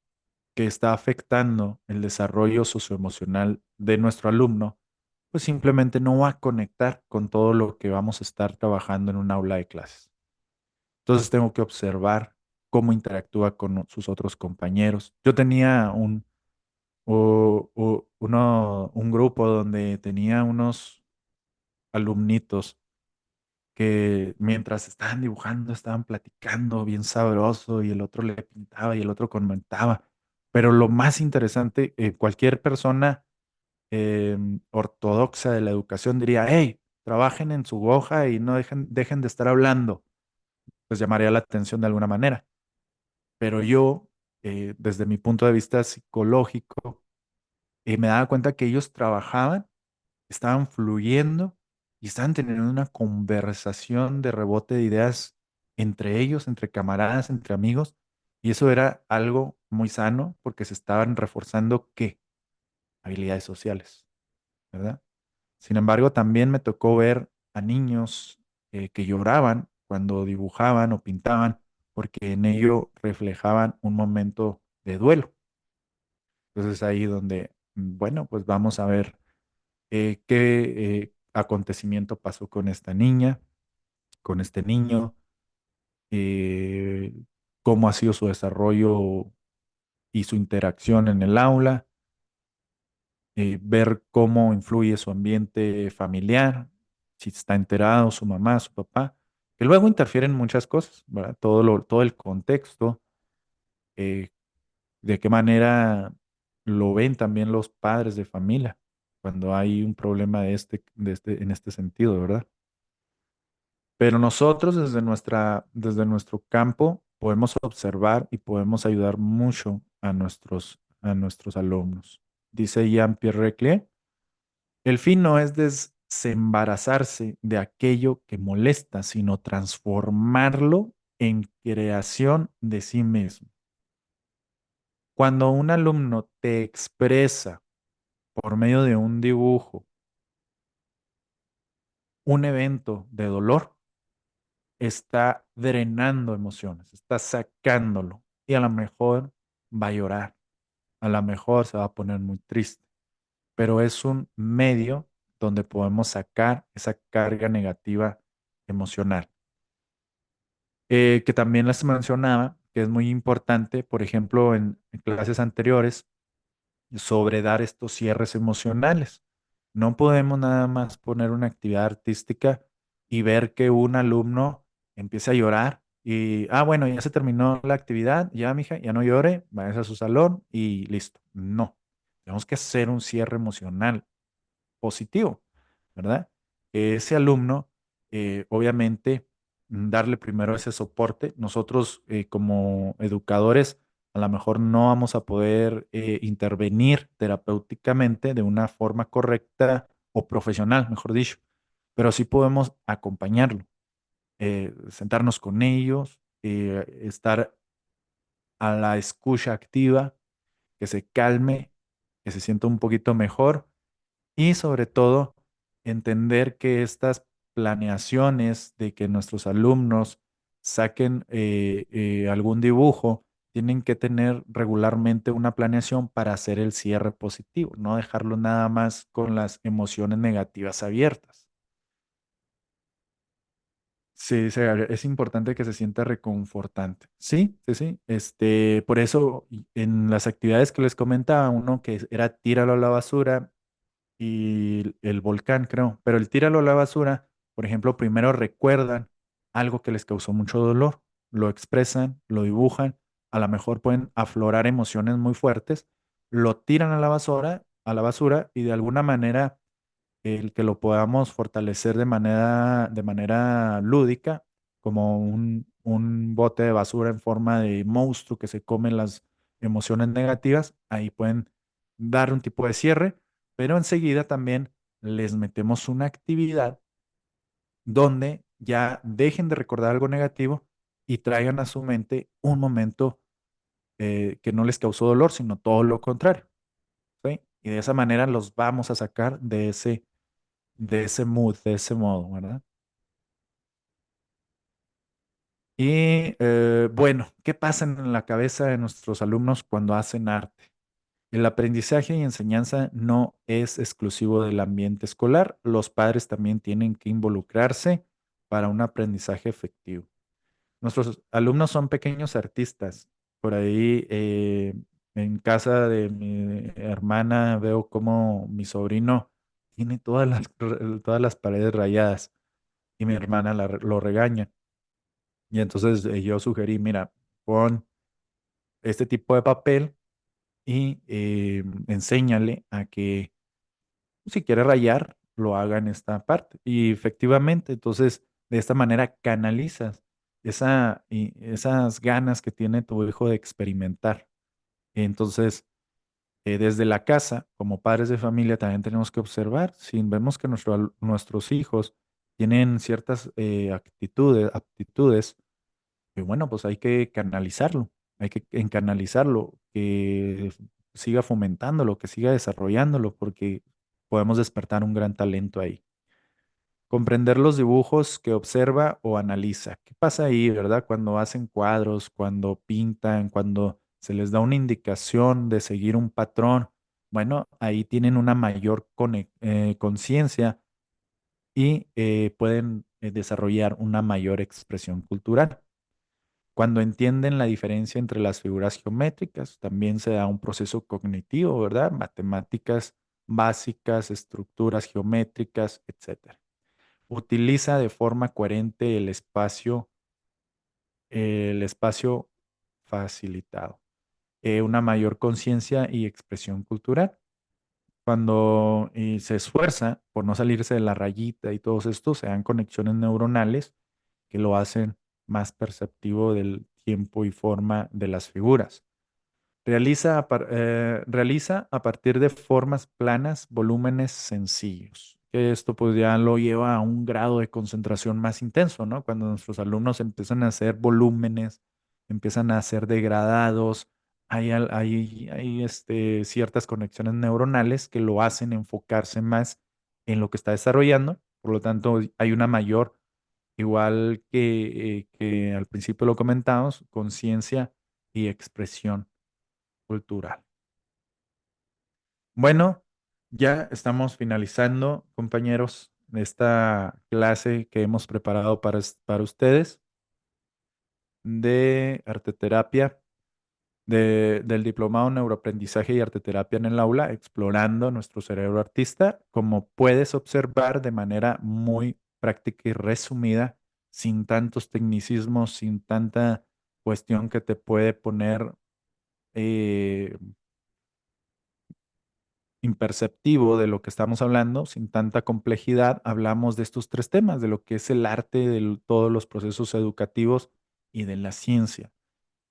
que está afectando el desarrollo socioemocional de nuestro alumno, pues simplemente no va a conectar con todo lo que vamos a estar trabajando en un aula de clases. Entonces tengo que observar cómo interactúa con sus otros compañeros. Yo tenía un grupo donde tenía unos alumnitos que mientras estaban dibujando, estaban platicando bien sabroso y el otro le pintaba y el otro comentaba. Pero lo más interesante, cualquier persona ortodoxa de la educación diría, hey, trabajen en su hoja y no dejen de estar hablando. Pues llamaría la atención de alguna manera. Pero yo, desde mi punto de vista psicológico, me daba cuenta que ellos trabajaban, estaban fluyendo y estaban teniendo una conversación de rebote de ideas entre ellos, entre camaradas, entre amigos. Y eso era algo muy sano porque se estaban reforzando ¿qué? Habilidades sociales, ¿verdad? Sin embargo, también me tocó ver a niños que lloraban cuando dibujaban o pintaban porque en ello reflejaban un momento de duelo. Entonces ahí donde, bueno, pues vamos a ver qué acontecimiento pasó con esta niña, con este niño, eh, cómo ha sido su desarrollo y su interacción en el aula, ver cómo influye su ambiente familiar, si está enterado su mamá, su papá, que luego interfieren muchas cosas, ¿verdad? Todo el contexto, eh, de qué manera lo ven también los padres de familia cuando hay un problema en este sentido, ¿verdad? Pero nosotros desde nuestro campo podemos observar y podemos ayudar mucho a nuestros alumnos. Dice Jean-Pierre Reclé, el fin no es desembarazarse de aquello que molesta, sino transformarlo en creación de sí mismo. Cuando un alumno te expresa por medio de un dibujo un evento de dolor, está drenando emociones, está sacándolo y a lo mejor va a llorar, a lo mejor se va a poner muy triste, pero es un medio donde podemos sacar esa carga negativa emocional. Que también les mencionaba, que es muy importante, por ejemplo, en clases anteriores, sobre dar estos cierres emocionales. No podemos nada más poner una actividad artística y ver que un alumno empieza a llorar y, bueno, ya se terminó la actividad, ya, mija, ya no llore, vaya a su salón y listo. No, tenemos que hacer un cierre emocional positivo, ¿verdad? Ese alumno, obviamente, darle primero ese soporte. Nosotros, como educadores, a lo mejor no vamos a poder intervenir terapéuticamente de una forma correcta o profesional, mejor dicho, pero sí podemos acompañarlo, sentarnos con ellos, estar a la escucha activa, que se calme, que se sienta un poquito mejor y sobre todo, entender que estas planeaciones de que nuestros alumnos saquen algún dibujo, tienen que tener regularmente una planeación para hacer el cierre positivo, no dejarlo nada más con las emociones negativas abiertas. Sí, es importante que se sienta reconfortante. Sí, sí, sí. Por eso, en las actividades que les comentaba, uno que era tíralo a la basura, y el volcán, creo. Pero el tíralo a la basura, por ejemplo, primero recuerdan algo que les causó mucho dolor. lo expresan, lo dibujan, a lo mejor pueden aflorar emociones muy fuertes, lo tiran a la basura y de alguna manera el que lo podamos fortalecer de manera lúdica, como un bote de basura en forma de monstruo que se come las emociones negativas, ahí pueden dar un tipo de cierre, pero enseguida también les metemos una actividad donde ya dejen de recordar algo negativo y traigan a su mente un momento que no les causó dolor, sino todo lo contrario, ¿sí? Y de esa manera los vamos a sacar de ese mood, de ese modo, ¿verdad? Y bueno, ¿qué pasa en la cabeza de nuestros alumnos cuando hacen arte? El aprendizaje y enseñanza no es exclusivo del ambiente escolar. Los padres también tienen que involucrarse para un aprendizaje efectivo. Nuestros alumnos son pequeños artistas. Por ahí en casa de mi hermana veo como mi sobrino tiene todas las paredes rayadas y mi hermana lo regaña. Y entonces yo sugerí, mira, pon este tipo de papel y enséñale a que si quiere rayar, lo haga en esta parte. Y efectivamente, entonces, de esta manera canalizas esas ganas que tiene tu hijo de experimentar. Entonces, desde la casa, como padres de familia, también tenemos que observar, si vemos que nuestros hijos tienen ciertas aptitudes, y bueno, pues hay que canalizarlo, hay que canalizarlo, que siga fomentándolo, que siga desarrollándolo, porque podemos despertar un gran talento ahí. Comprender los dibujos que observa o analiza. ¿Qué pasa ahí, verdad? Cuando hacen cuadros, cuando pintan, cuando se les da una indicación de seguir un patrón, bueno, ahí tienen una mayor conciencia y pueden desarrollar una mayor expresión cultural. Cuando entienden la diferencia entre las figuras geométricas, también se da un proceso cognitivo, ¿verdad? Matemáticas básicas, estructuras geométricas, etcétera. Utiliza de forma coherente el espacio facilitado. Una mayor conciencia y expresión cultural. Cuando se esfuerza por no salirse de la rayita y todos estos, se dan conexiones neuronales que lo hacen más perceptivo del tiempo y forma de las figuras. Realiza a partir de formas planas volúmenes sencillos. Que esto pues ya lo lleva a un grado de concentración más intenso, ¿no? Cuando nuestros alumnos empiezan a hacer volúmenes, empiezan a hacer degradados, hay ciertas conexiones neuronales que lo hacen enfocarse más en lo que está desarrollando. Por lo tanto, hay una mayor, igual que al principio lo comentamos, conciencia y expresión cultural. Bueno, ya estamos finalizando, compañeros, esta clase que hemos preparado para ustedes de arteterapia, del diplomado en neuroaprendizaje y arteterapia en el aula, explorando nuestro cerebro artista, como puedes observar de manera muy práctica y resumida, sin tantos tecnicismos, sin tanta cuestión que te puede poner eh, imperceptivo de lo que estamos hablando, sin tanta complejidad, hablamos de estos tres temas, de lo que es el arte, de todos los procesos educativos y de la ciencia.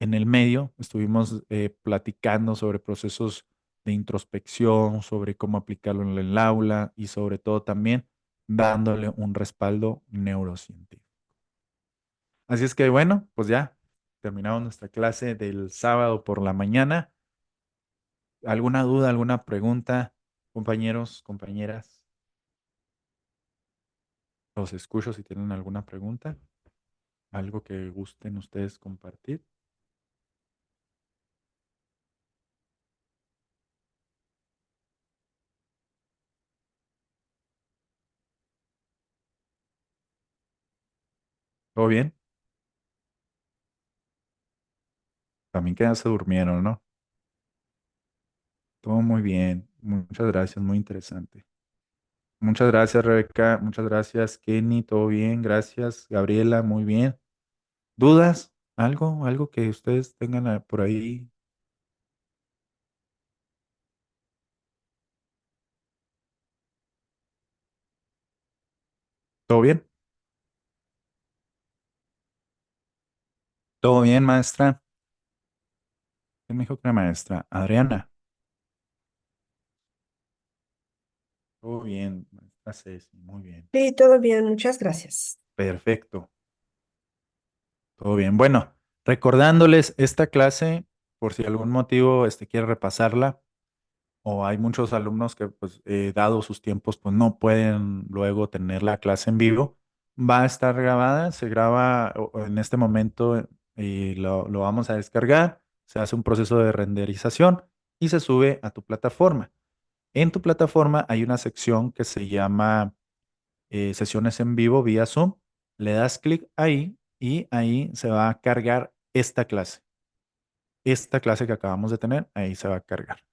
En el medio estuvimos platicando sobre procesos de introspección, sobre cómo aplicarlo en el aula y sobre todo también dándole un respaldo neurocientífico. Así es que bueno, pues ya terminamos nuestra clase del sábado por la mañana. ¿Alguna duda, alguna pregunta, compañeros, compañeras? Los escucho si tienen alguna pregunta, algo que gusten ustedes compartir. ¿Todo bien? También que ya se durmieron, ¿no? Todo muy bien. Muchas gracias, muy interesante. Muchas gracias, Rebeca. Muchas gracias, Kenny. Todo bien, gracias. Gabriela, muy bien. ¿Dudas? ¿Algo que ustedes tengan por ahí? ¿Todo bien? ¿Todo bien, maestra? ¿Quién me dijo que era maestra? Adriana. Todo bien, maestra Ceci, muy bien. Sí, todo bien, muchas gracias. Perfecto, todo bien. Bueno, recordándoles esta clase, por si algún motivo quiere repasarla, o hay muchos alumnos que, pues, dado sus tiempos, pues no pueden luego tener la clase en vivo, va a estar grabada, se graba o en este momento y lo vamos a descargar, se hace un proceso de renderización y se sube a tu plataforma. En tu plataforma hay una sección que se llama sesiones en vivo vía Zoom. Le das clic ahí y ahí se va a cargar esta clase. Esta clase que acabamos de tener, ahí se va a cargar.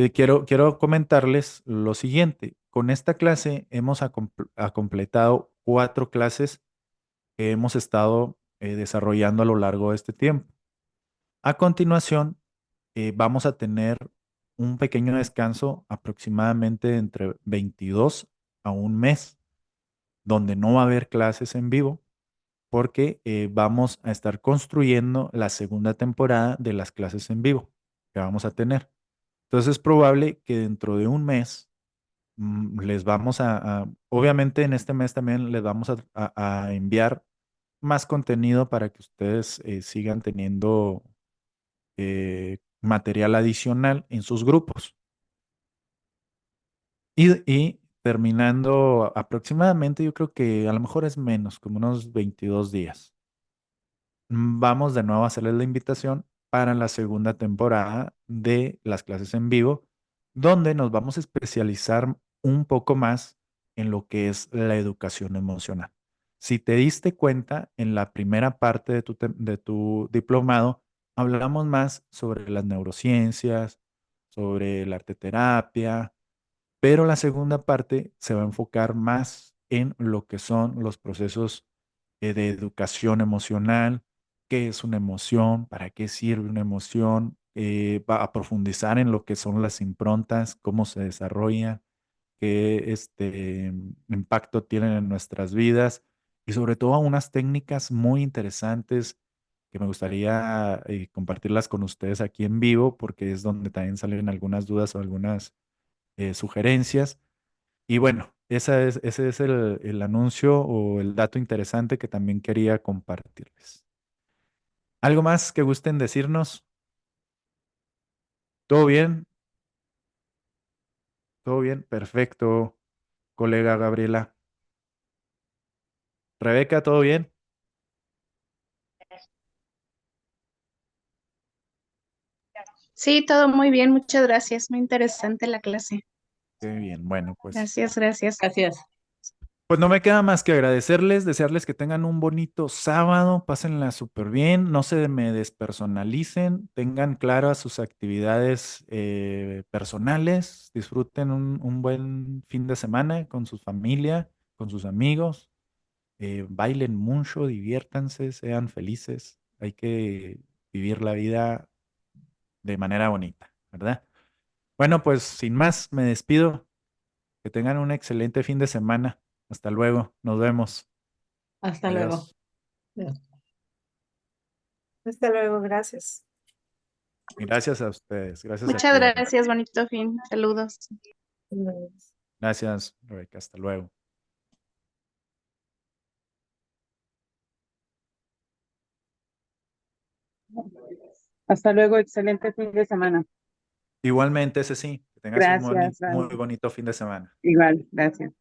Quiero comentarles lo siguiente. Con esta clase hemos completado 4 clases que hemos estado desarrollando a lo largo de este tiempo. A continuación, vamos a tener un pequeño descanso aproximadamente entre 22 a un mes, donde no va a haber clases en vivo, porque vamos a estar construyendo la segunda temporada de las clases en vivo que vamos a tener. Entonces es probable que dentro de un mes les vamos obviamente en este mes también les vamos a enviar más contenido para que ustedes sigan teniendo material adicional en sus grupos. Y terminando aproximadamente, yo creo que a lo mejor es menos, como unos 22 días. Vamos de nuevo a hacerles la invitación para la segunda temporada de las clases en vivo, donde nos vamos a especializar un poco más en lo que es la educación emocional. Si te diste cuenta, en la primera parte de tu diplomado, hablamos más sobre las neurociencias, sobre la arteterapia, pero la segunda parte se va a enfocar más en lo que son los procesos de educación emocional, qué es una emoción, para qué sirve una emoción, va a profundizar en lo que son las improntas, cómo se desarrollan, qué impacto tienen en nuestras vidas y sobre todo unas técnicas muy interesantes que me gustaría compartirlas con ustedes aquí en vivo porque es donde también salen algunas dudas o algunas sugerencias. Y bueno, ese es el anuncio o el dato interesante que también quería compartirles. ¿Algo más que gusten decirnos? ¿Todo bien? ¿Todo bien? Perfecto, colega Gabriela. Rebeca, ¿todo bien? Sí, todo muy bien, muchas gracias. Muy interesante la clase. Qué bien, bueno, pues Gracias, gracias. Gracias. Pues no me queda más que agradecerles, desearles que tengan un bonito sábado, pásenla súper bien, no se me despersonalicen, tengan claras sus actividades personales, disfruten un buen fin de semana con su familia, con sus amigos, bailen mucho, diviértanse, sean felices, hay que vivir la vida de manera bonita, ¿verdad? Bueno, pues sin más, me despido, que tengan un excelente fin de semana. Hasta luego, nos vemos. Hasta luego. Adiós. Hasta luego, gracias. Gracias a ustedes. Gracias a Muchas ti, Adrián. gracias, bonito fin. Saludos. Gracias, Rebeca. Hasta luego. Hasta luego, excelente fin de semana. Igualmente, ese sí. Que tengas un Gracias, muy gracias. bonito fin de semana. Igual, gracias.